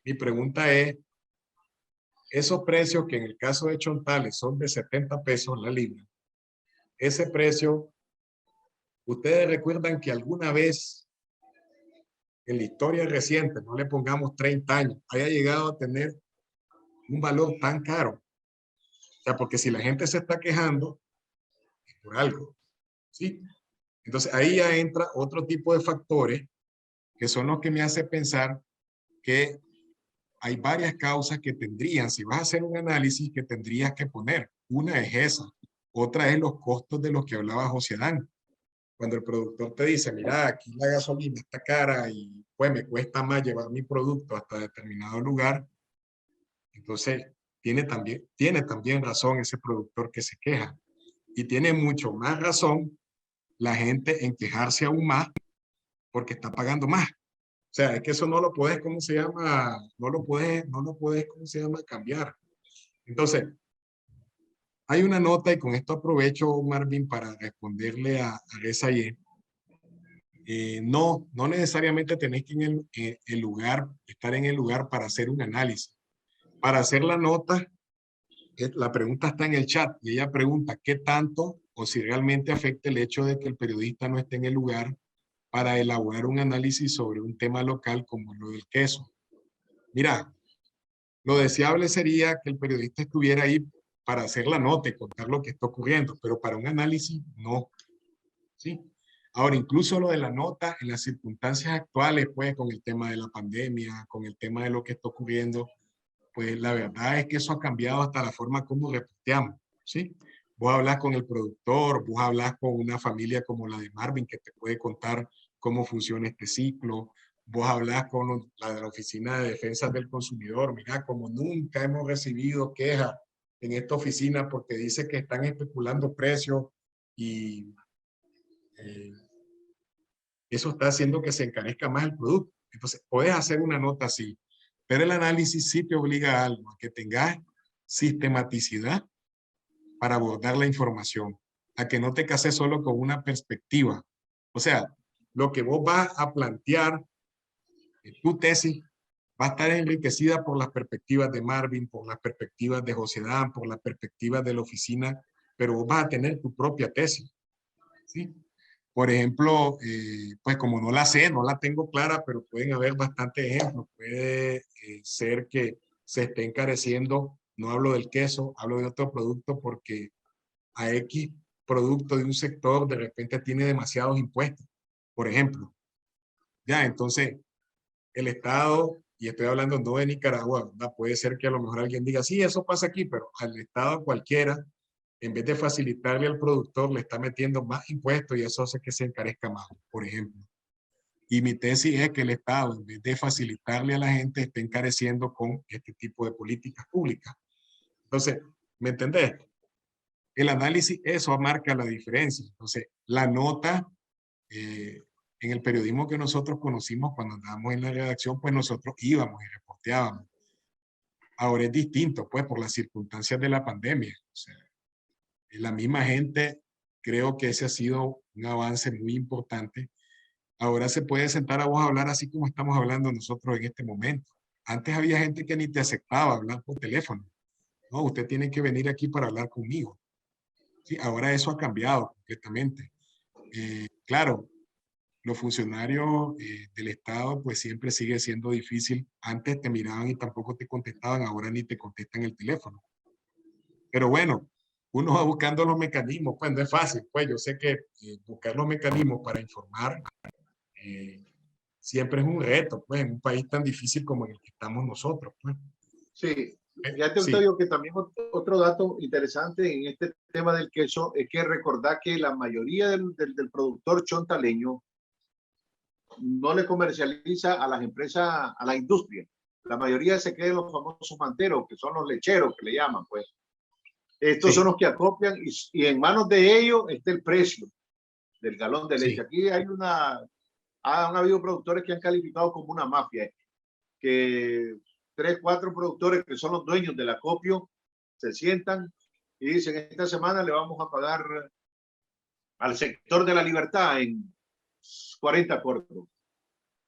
mi pregunta es, esos precios que en el caso de Chontales son de 70 pesos la libra, ese precio, ¿ustedes recuerdan que alguna vez en la historia reciente, no le pongamos 30 años, haya llegado a tener un valor tan caro? O sea, porque si la gente se está quejando, es por algo, ¿sí? Entonces, ahí ya entra otro tipo de factores que son los que me hace pensar que hay varias causas que tendrían, si vas a hacer un análisis, que tendrías que poner. Una es esa, otra es los costos de los que hablaba José Adán. Cuando el productor te dice, mira, aquí la gasolina está cara y pues me cuesta más llevar mi producto hasta determinado lugar, entonces tiene también razón ese productor que se queja. Y tiene mucho más razón la gente en quejarse aún más porque está pagando más. O sea, es que eso no lo puedes, ¿cómo se llama? No lo puedes, ¿cómo se llama? Cambiar. Entonces, hay una nota y con esto aprovecho, Marvin, para responderle a Rezaye. No necesariamente tenés que estar en el lugar para hacer un análisis. Para hacer la nota, la pregunta está en el chat y ella pregunta qué tanto o si realmente afecta el hecho de que el periodista no esté en el lugar para elaborar un análisis sobre un tema local como lo del queso. Mira, lo deseable sería que el periodista estuviera ahí para hacer la nota y contar lo que está ocurriendo, pero para un análisis no. ¿Sí? Ahora, incluso lo de la nota en las circunstancias actuales, pues con el tema de la pandemia, con el tema de lo que está ocurriendo, pues la verdad es que eso ha cambiado hasta la forma como reporteamos, ¿sí? Vos hablas con el productor, vos hablas con una familia como la de Marvin que te puede contar cómo funciona este ciclo, vos hablas con la de la Oficina de Defensa del Consumidor, mira, como nunca hemos recibido quejas en esta oficina porque dice que están especulando precios y eh, eso está haciendo que se encarezca más el producto. Entonces, puedes hacer una nota así, pero el análisis sí te obliga a algo, a que tengas sistematicidad para abordar la información, a que no te cases solo con una perspectiva. O sea, lo que vos vas a plantear, tu tesis, va a estar enriquecida por las perspectivas de Marvin, por las perspectivas de José Dan, por las perspectivas de la oficina, pero vos vas a tener tu propia tesis, ¿sí? Por ejemplo, pues como no la sé, no la tengo clara, pero pueden haber bastantes ejemplos. Puede ser que se esté encareciendo, no hablo del queso, hablo de otro producto porque a X producto de un sector de repente tiene demasiados impuestos, por ejemplo. Ya, entonces el Estado, y estoy hablando no de Nicaragua, ¿verdad? Puede ser que a lo mejor alguien diga, sí, eso pasa aquí, pero al Estado cualquiera, en vez de facilitarle al productor, le está metiendo más impuestos y eso hace que se encarezca más, por ejemplo. Y mi tesis es que el Estado, en vez de facilitarle a la gente, está encareciendo con este tipo de políticas públicas. Entonces, ¿me entendés? El análisis, eso marca la diferencia. Entonces, la nota, en el periodismo que nosotros conocimos cuando andábamos en la redacción, pues nosotros íbamos y reporteábamos. Ahora es distinto, pues, por las circunstancias de la pandemia. O sea, la misma gente, creo que ese ha sido un avance muy importante. Ahora se puede sentar a vos a hablar así como estamos hablando nosotros en este momento. Antes había gente que ni te aceptaba hablar por teléfono. No, usted tiene que venir aquí para hablar conmigo. Sí, ahora eso ha cambiado completamente. Claro, los funcionarios del Estado pues siempre sigue siendo difícil. Antes te miraban y tampoco te contestaban, ahora ni te contestan el teléfono. Pero bueno, uno va buscando los mecanismos, pues no es fácil, pues yo sé que buscar los mecanismos para informar siempre es un reto, pues en un país tan difícil como en el que estamos nosotros, pues. Sí, fíjate, Sí. Octavio, que también otro dato interesante en este tema del queso es que recordar que la mayoría del productor chontaleño no le comercializa a las empresas, a la industria. La mayoría se queda en los famosos manteros, que son los lecheros, que le llaman, pues. Estos Sí. son los que acopian y en manos de ellos está el precio del galón de leche. Sí. Aquí hay han habido productores que han calificado como una mafia, que 3, 4 productores que son los dueños del acopio se sientan y dicen, esta semana le vamos a pagar al sector de la libertad en 40 cortos.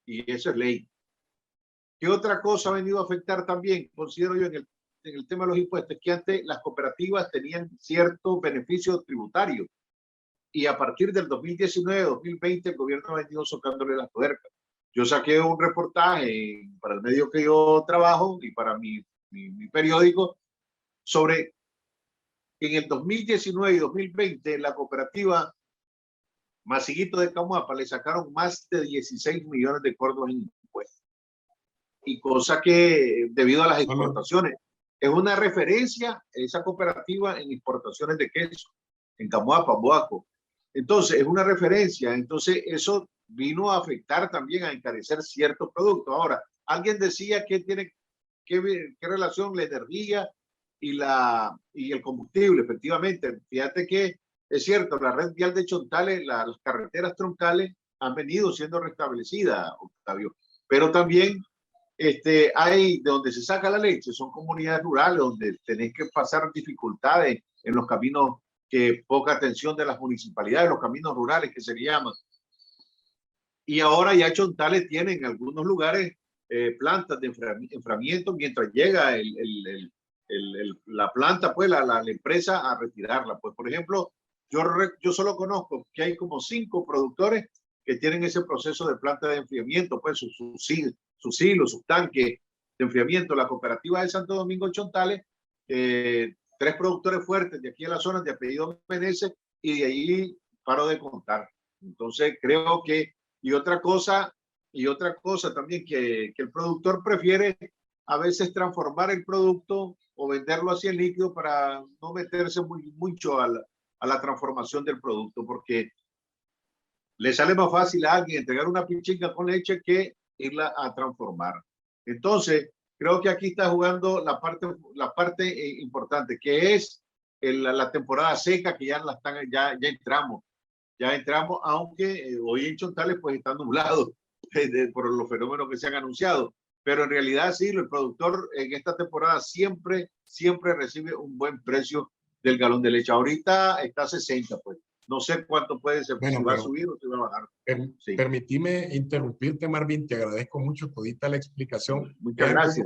Y eso es ley. ¿Qué otra cosa ha venido a afectar también? Considero yo en el tema de los impuestos, que antes las cooperativas tenían ciertos beneficios tributarios y a partir del 2019-2020 el gobierno ha venido socándole las tuercas. Yo saqué un reportaje para el medio que yo trabajo y para mi periódico sobre en el 2019 y 2020 la cooperativa Masiguito de Camuapa le sacaron más de 16 millones de córdobas en impuestos. Y cosa que debido a las exportaciones, es una referencia esa cooperativa en exportaciones de queso, en Camuapa, Boaco. Entonces, es una referencia. Entonces, eso vino a afectar también a encarecer ciertos productos. Ahora, alguien decía que tiene qué relación la energía y el combustible, efectivamente. Fíjate que es cierto, la red vial de Chontales, las carreteras troncales han venido siendo restablecidas, Octavio, pero también hay de donde se saca la leche, son comunidades rurales donde tenés que pasar dificultades en los caminos, que poca atención de las municipalidades, los caminos rurales que se llaman. Y ahora ya Chontales tiene en algunos lugares plantas de enfriamiento mientras llega la planta, pues la empresa a retirarla. Pues por ejemplo, yo solo conozco que hay como 5 productores que tienen ese proceso de planta de enfriamiento, pues sus hilos, sus tanques de enfriamiento. La cooperativa de Santo Domingo Chontales, 3 productores fuertes de aquí en la zona de apellido Meneses, y de ahí paro de contar. Entonces creo que, y otra cosa también, que el productor prefiere a veces transformar el producto o venderlo así en líquido para no meterse mucho a la transformación del producto, porque le sale más fácil a alguien entregar una pichinga con leche que irla a transformar. Entonces, creo que aquí está jugando la parte importante, que es la temporada seca, que ya entramos, aunque hoy en Chontales pues está nublado por los fenómenos que se han anunciado. Pero en realidad sí, el productor en esta temporada siempre recibe un buen precio del galón de leche. Ahorita está a 60, pues. No sé cuánto puede ser, Bueno, si va a subir o si va a bajar. Sí. Permitime interrumpirte, Marvin, te agradezco mucho todita la explicación. Muchas gracias.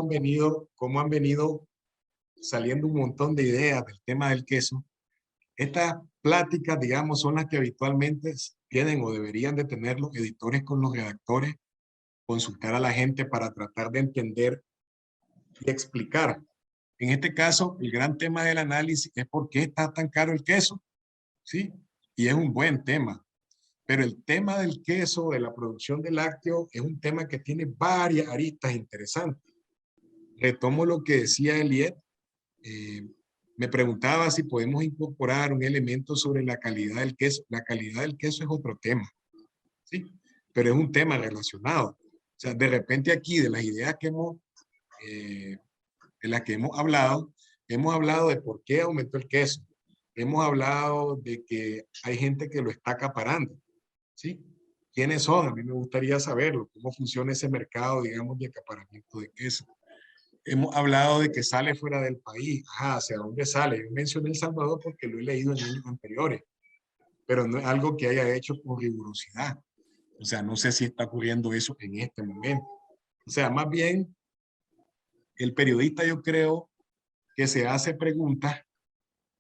Cómo han venido saliendo un montón de ideas del tema del queso. Estas pláticas, digamos, son las que habitualmente tienen o deberían de tener los editores con los redactores, consultar a la gente para tratar de entender y explicar. En este caso, el gran tema del análisis es por qué está tan caro el queso, ¿sí? Y es un buen tema. Pero el tema del queso, de la producción de lácteos, es un tema que tiene varias aristas interesantes. Retomo lo que decía Eliet. Me preguntaba si podemos incorporar un elemento sobre la calidad del queso. La calidad del queso es otro tema, ¿sí? Pero es un tema relacionado. O sea, de repente aquí, de las ideas que de las que hemos hablado de por qué aumentó el queso. Hemos hablado de que hay gente que lo está acaparando, ¿sí? ¿Quiénes son? A mí me gustaría saberlo, cómo funciona ese mercado, digamos, de acaparamiento de queso. Hemos hablado de que sale fuera del país. Ajá, ¿hacia dónde sale? Yo mencioné El Salvador porque lo he leído en años anteriores, pero no es algo que haya hecho con rigurosidad. O sea, no sé si está ocurriendo eso en este momento. O sea, más bien, el periodista, yo creo que se hace preguntas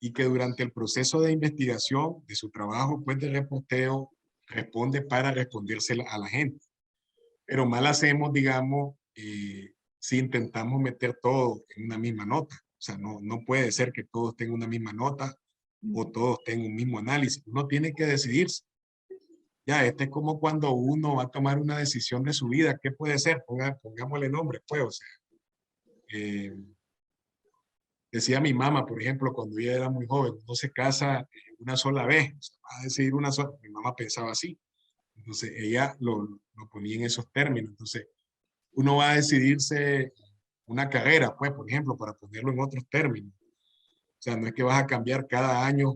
y que durante el proceso de investigación de su trabajo, pues de reporteo, responde para respondérsela a la gente. Pero mal hacemos, digamos, si intentamos meter todo en una misma nota. O sea, no puede ser que todo esté en una misma nota o todos tengan un mismo análisis. Uno tiene que decidirse. Ya, este es como cuando uno va a tomar una decisión de su vida. ¿Qué puede ser? Pongámosle nombre, pues, o sea. Decía mi mamá, por ejemplo, cuando ella era muy joven, no se casa una sola vez, o sea, va a decidir una sola. Mi mamá pensaba así. Entonces, ella lo ponía en esos términos. Entonces, uno va a decidirse una carrera, pues, por ejemplo, para ponerlo en otros términos. O sea, no es que vas a cambiar cada año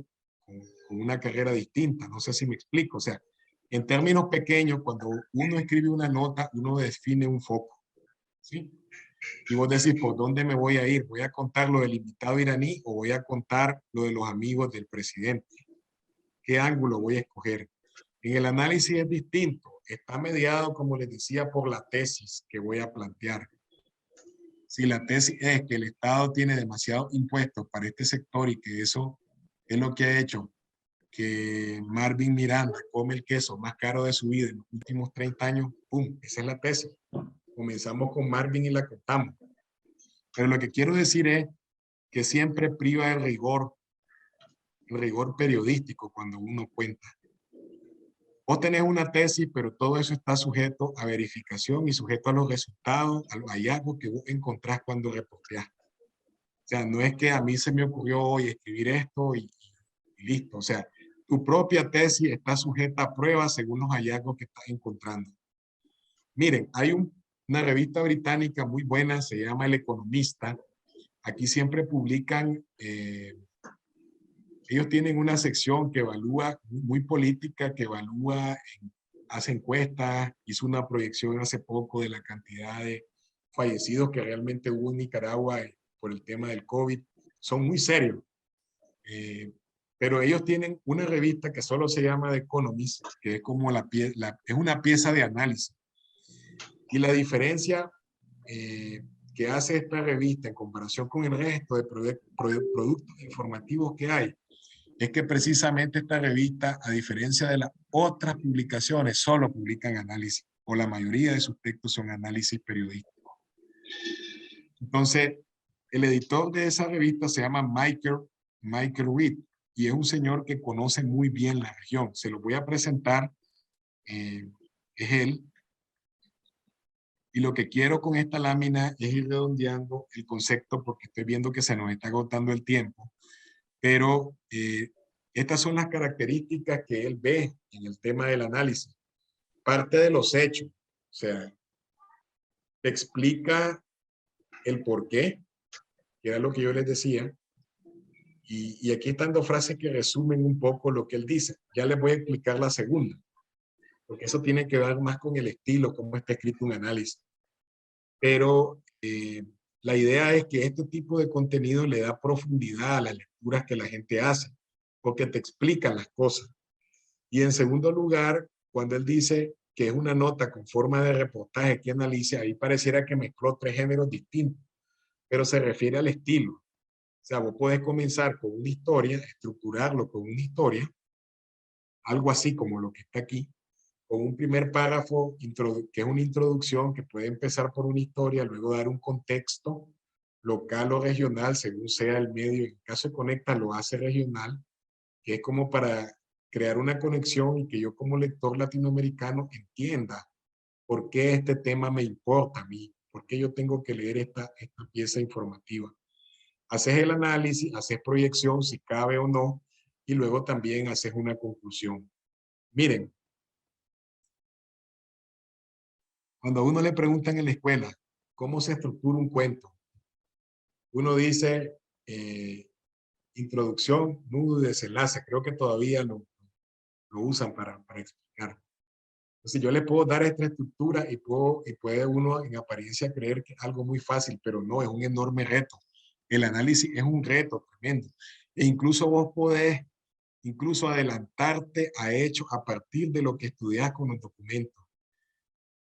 con una carrera distinta. No sé si me explico. O sea, en términos pequeños, cuando uno escribe una nota, uno define un foco. ¿Sí? Y vos decís, ¿por dónde me voy a ir? ¿Voy a contar lo del invitado iraní o voy a contar lo de los amigos del presidente? ¿Qué ángulo voy a escoger? En el análisis es distinto. Está mediado, como les decía, por la tesis que voy a plantear. Si la tesis es que el Estado tiene demasiados impuestos para este sector y que eso es lo que ha hecho que Marvin Miranda come el queso más caro de su vida en los últimos 30 años, ¡pum! Esa es la tesis. Comenzamos con Marvin y la contamos. Pero lo que quiero decir es que siempre priva el rigor periodístico cuando uno cuenta. Vos tenés una tesis, pero todo eso está sujeto a verificación y sujeto a los resultados, a los hallazgos que vos encontrás cuando reporteás. O sea, no es que a mí se me ocurrió hoy escribir esto y listo. O sea, tu propia tesis está sujeta a pruebas según los hallazgos que estás encontrando. Miren, hay una revista británica muy buena, se llama El Economista. Aquí siempre publican, ellos tienen una sección que evalúa, muy política, que evalúa, hace encuestas, hizo una proyección hace poco de la cantidad de fallecidos que realmente hubo en Nicaragua por el tema del COVID. Son muy serios. Pero ellos tienen una revista que solo se llama The Economist, que es como es una pieza de análisis. Y la diferencia que hace esta revista en comparación con el resto de productos informativos que hay, es que precisamente esta revista, a diferencia de las otras publicaciones, solo publican análisis, o la mayoría de sus textos son análisis periodísticos. Entonces, el editor de esa revista se llama Michael Reed, y es un señor que conoce muy bien la región. Se lo voy a presentar, es él. Y lo que quiero con esta lámina es ir redondeando el concepto porque estoy viendo que se nos está agotando el tiempo. Pero estas son las características que él ve en el tema del análisis. Parte de los hechos, o sea, te explica el por qué, que era lo que yo les decía. Y aquí están dos frases que resumen un poco lo que él dice. Ya les voy a explicar la segunda, porque eso tiene que ver más con el estilo, cómo está escrito un análisis. Pero la idea es que este tipo de contenido le da profundidad a las lecturas que la gente hace, porque te explica las cosas. Y en segundo lugar, cuando él dice que es una nota con forma de reportaje que analice, ahí pareciera que mezcló tres géneros distintos, pero se refiere al estilo. O sea, vos podés comenzar con una historia, estructurarlo con una historia, algo así como lo que está aquí, con un primer párrafo que es una introducción que puede empezar por una historia, luego dar un contexto local o regional, según sea el medio. En el caso de Conecta lo hace regional, que es como para crear una conexión y que yo como lector latinoamericano entienda por qué este tema me importa a mí, por qué yo tengo que leer esta pieza informativa. Haces el análisis, haces proyección si cabe o no, y luego también haces una conclusión. Miren, cuando a uno le preguntan en la escuela cómo se estructura un cuento, uno dice introducción, nudo y desenlace. Creo que todavía lo usan para explicar. Entonces yo le puedo dar esta estructura y puede uno en apariencia creer que es algo muy fácil, pero no, es un enorme reto. El análisis es un reto tremendo. E incluso vos podés incluso adelantarte a hechos a partir de lo que estudias con los documentos.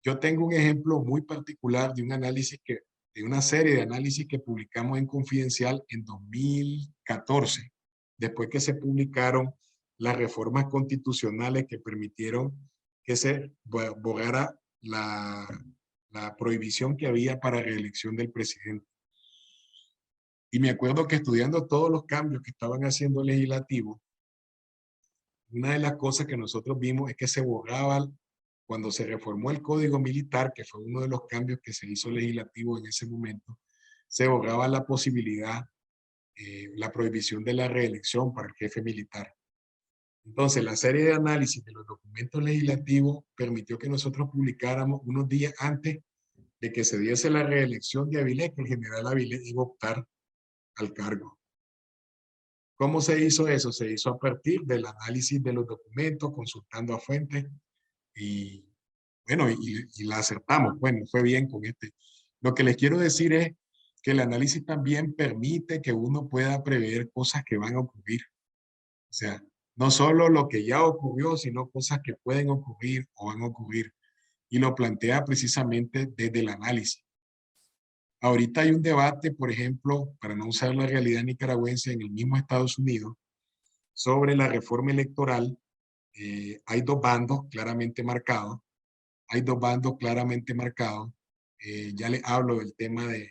Yo tengo un ejemplo muy particular de un análisis de una serie de análisis que publicamos en Confidencial en 2014, después que se publicaron las reformas constitucionales que permitieron que se borrara la prohibición que había para reelección del presidente. Y me acuerdo que estudiando todos los cambios que estaban haciendo el legislativo, una de las cosas que nosotros vimos es que se borraba, cuando se reformó el Código Militar, que fue uno de los cambios que se hizo legislativo en ese momento, se borraba la posibilidad, la prohibición de la reelección para el jefe militar. Entonces, la serie de análisis de los documentos legislativos permitió que nosotros publicáramos unos días antes de que se diese la reelección de Avilés, que el general Avilés iba a optar al cargo. ¿Cómo se hizo eso? Se hizo a partir del análisis de los documentos, consultando a fuentes, y bueno, y la acertamos. Bueno, fue bien con este. Lo que les quiero decir es que el análisis también permite que uno pueda prever cosas que van a ocurrir. O sea, no solo lo que ya ocurrió, sino cosas que pueden ocurrir o van a ocurrir. Y lo plantea precisamente desde el análisis. Ahorita hay un debate, por ejemplo, para no usar la realidad nicaragüense, en el mismo Estados Unidos, sobre la reforma electoral. Hay dos bandos claramente marcados. Hay dos bandos claramente marcados. Ya les hablo del tema de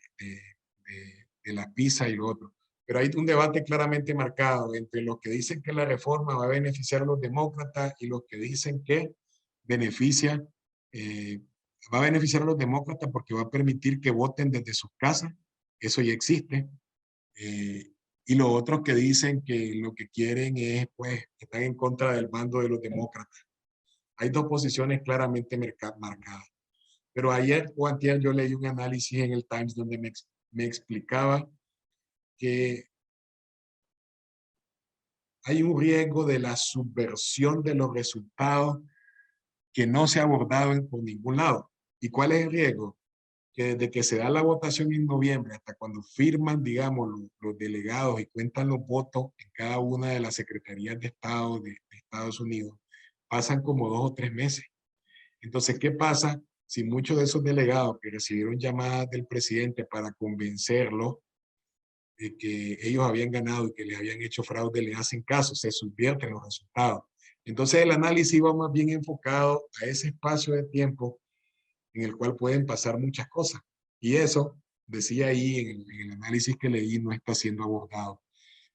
la PISA y lo otro. Pero hay un debate claramente marcado entre los que dicen que la reforma va a beneficiar a los demócratas y los que dicen que beneficia, va a beneficiar a los demócratas porque va a permitir que voten desde sus casas. Eso ya existe. Y los otros que dicen que lo que quieren es, pues, que están en contra del bando de los demócratas. Hay dos posiciones claramente marcadas. Pero ayer o antier yo leí un análisis en el Times donde me explicaba que hay un riesgo de la subversión de los resultados que no se ha abordado por ningún lado. ¿Y cuál es el riesgo? Que desde que se da la votación en noviembre hasta cuando firman, digamos, los delegados y cuentan los votos en cada una de las secretarías de Estado de Estados Unidos, pasan como 2 o 3 meses. Entonces, ¿qué pasa si muchos de esos delegados que recibieron llamadas del presidente para convencerlos de que ellos habían ganado y que les habían hecho fraude, le hacen caso, se subvierten los resultados? Entonces, el análisis va más bien enfocado a ese espacio de tiempo en el cual pueden pasar muchas cosas. Y eso, decía ahí en el análisis que leí, no está siendo abordado.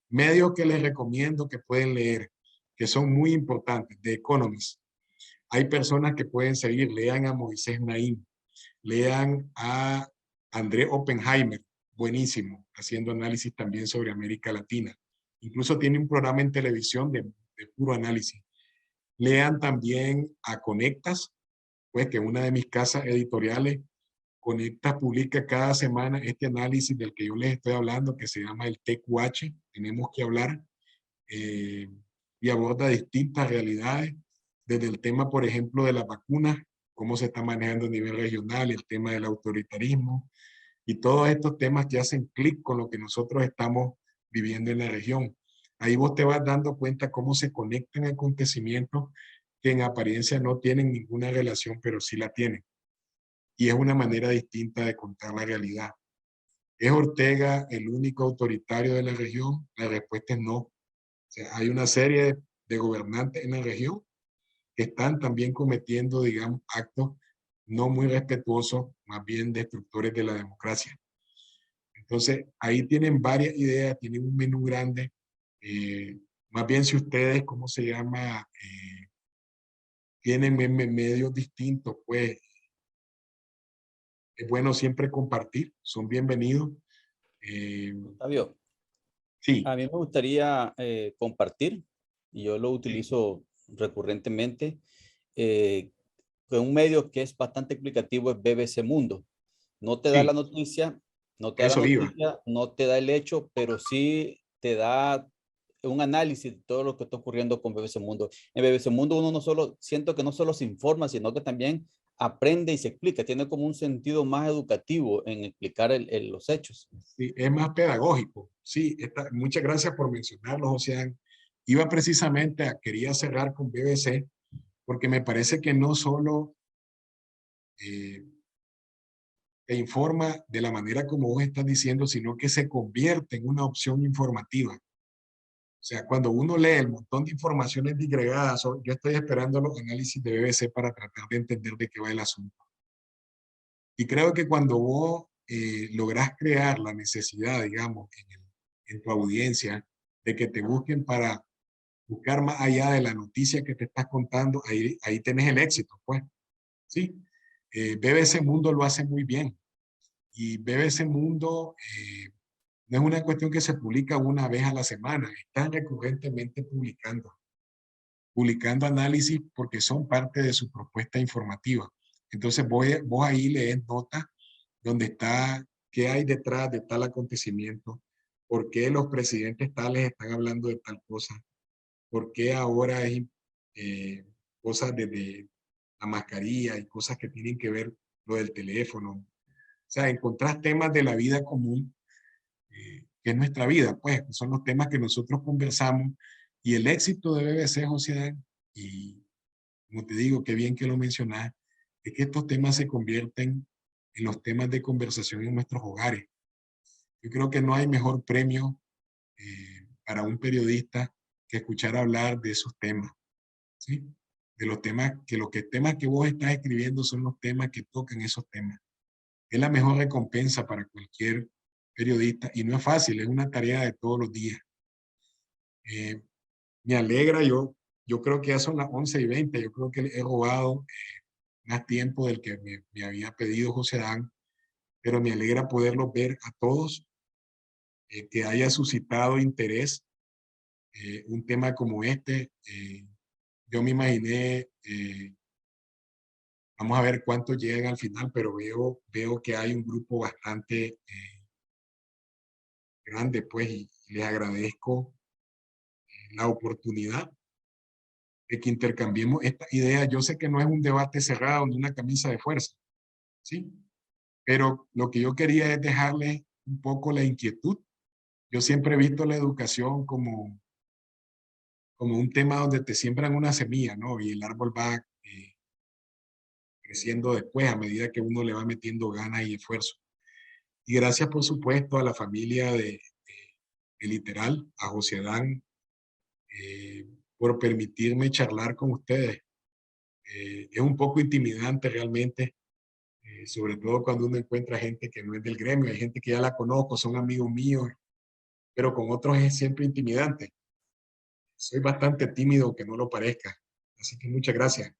Medios que les recomiendo que pueden leer, que son muy importantes, The Economist. Hay personas que pueden seguir, lean a Moisés Naim, lean a André Oppenheimer, buenísimo, haciendo análisis también sobre América Latina. Incluso tiene un programa en televisión de puro análisis. Lean también a Conectas, pues que una de mis casas editoriales, Conectas, publica cada semana este análisis del que yo les estoy hablando, que se llama el TQH, tenemos que hablar, y aborda distintas realidades, desde el tema, por ejemplo, de las vacunas, cómo se está manejando a nivel regional, el tema del autoritarismo, y todos estos temas que hacen clic con lo que nosotros estamos viviendo en la región. Ahí vos te vas dando cuenta cómo se conectan acontecimientos que en apariencia no tienen ninguna relación, pero sí la tienen. Y es una manera distinta de contar la realidad. ¿Es Ortega el único autoritario de la región? La respuesta es no. O sea, hay una serie de gobernantes en la región que están también cometiendo, digamos, actos no muy respetuosos, más bien destructores de la democracia. Entonces, ahí tienen varias ideas, tienen un menú grande. Más bien si ustedes, ¿cómo se llama? Tienen medios distintos, pues es bueno siempre compartir, son bienvenidos. Fabio, Sí, a mí me gustaría compartir, y yo lo utilizo recurrentemente, con un medio que es bastante explicativo, es BBC Mundo. No te da la sí, noticia, eso iba. no te da el hecho, pero sí te da un análisis de todo lo que está ocurriendo con BBC Mundo. En BBC Mundo uno no solo, siento que no solo se informa, sino que también aprende y se explica. Tiene como un sentido más educativo en explicar los hechos. Sí, es más pedagógico. Sí, muchas gracias por mencionarlo, José. Iba precisamente quería cerrar con BBC, porque me parece que no solo te informa de la manera como vos estás diciendo, sino que se convierte en una opción informativa. O sea, cuando uno lee el montón de informaciones disgregadas, yo estoy esperando los análisis de BBC para tratar de entender de qué va el asunto. Y creo que cuando vos lográs crear la necesidad, digamos, en el en tu audiencia, de que te busquen para buscar más allá de la noticia que te estás contando, ahí tenés el éxito, pues, ¿sí? BBC Mundo lo hace muy bien. Y BBC Mundo no es una cuestión que se publica una vez a la semana, están recurrentemente publicando análisis porque son parte de su propuesta informativa. Entonces vos ahí lees notas donde está qué hay detrás de tal acontecimiento, por qué los presidentes tales están hablando de tal cosa, por qué ahora es cosas de la mascarilla y cosas que tienen que ver lo del teléfono. O sea, encontrás temas de la vida común, que es nuestra vida, pues, son los temas que nosotros conversamos, y el éxito de BBC, José, y como te digo, qué bien que lo mencionas, es que estos temas se convierten en los temas de conversación en nuestros hogares. Yo creo que no hay mejor premio para un periodista que escuchar hablar de esos temas, ¿sí? De los temas temas que vos estás escribiendo son los temas que tocan esos temas. Es la mejor recompensa para cualquier periodista y no es fácil, es una tarea de todos los días. Me alegra, yo creo que ya son las 11:20, yo creo que he robado más tiempo del que me había pedido José Dan, pero me alegra poderlos ver a todos, que haya suscitado interés un tema como este. Yo me imaginé, vamos a ver cuántos llegan al final, pero veo que hay un grupo bastante grande, pues, y les agradezco la oportunidad de que intercambiemos esta idea. Yo sé que no es un debate cerrado ni una camisa de fuerza, ¿sí? Pero lo que yo quería es dejarles un poco la inquietud. Yo siempre he visto la educación como un tema donde te siembran una semilla, ¿no? Y el árbol va creciendo después a medida que uno le va metiendo ganas y esfuerzo. Y gracias, por supuesto, a la familia de Literal, a José Adán, por permitirme charlar con ustedes. Es un poco intimidante realmente, sobre todo cuando uno encuentra gente que no es del gremio. Hay gente que ya la conozco, son amigos míos, pero con otros es siempre intimidante. Soy bastante tímido, aunque no lo parezca. Así que muchas gracias.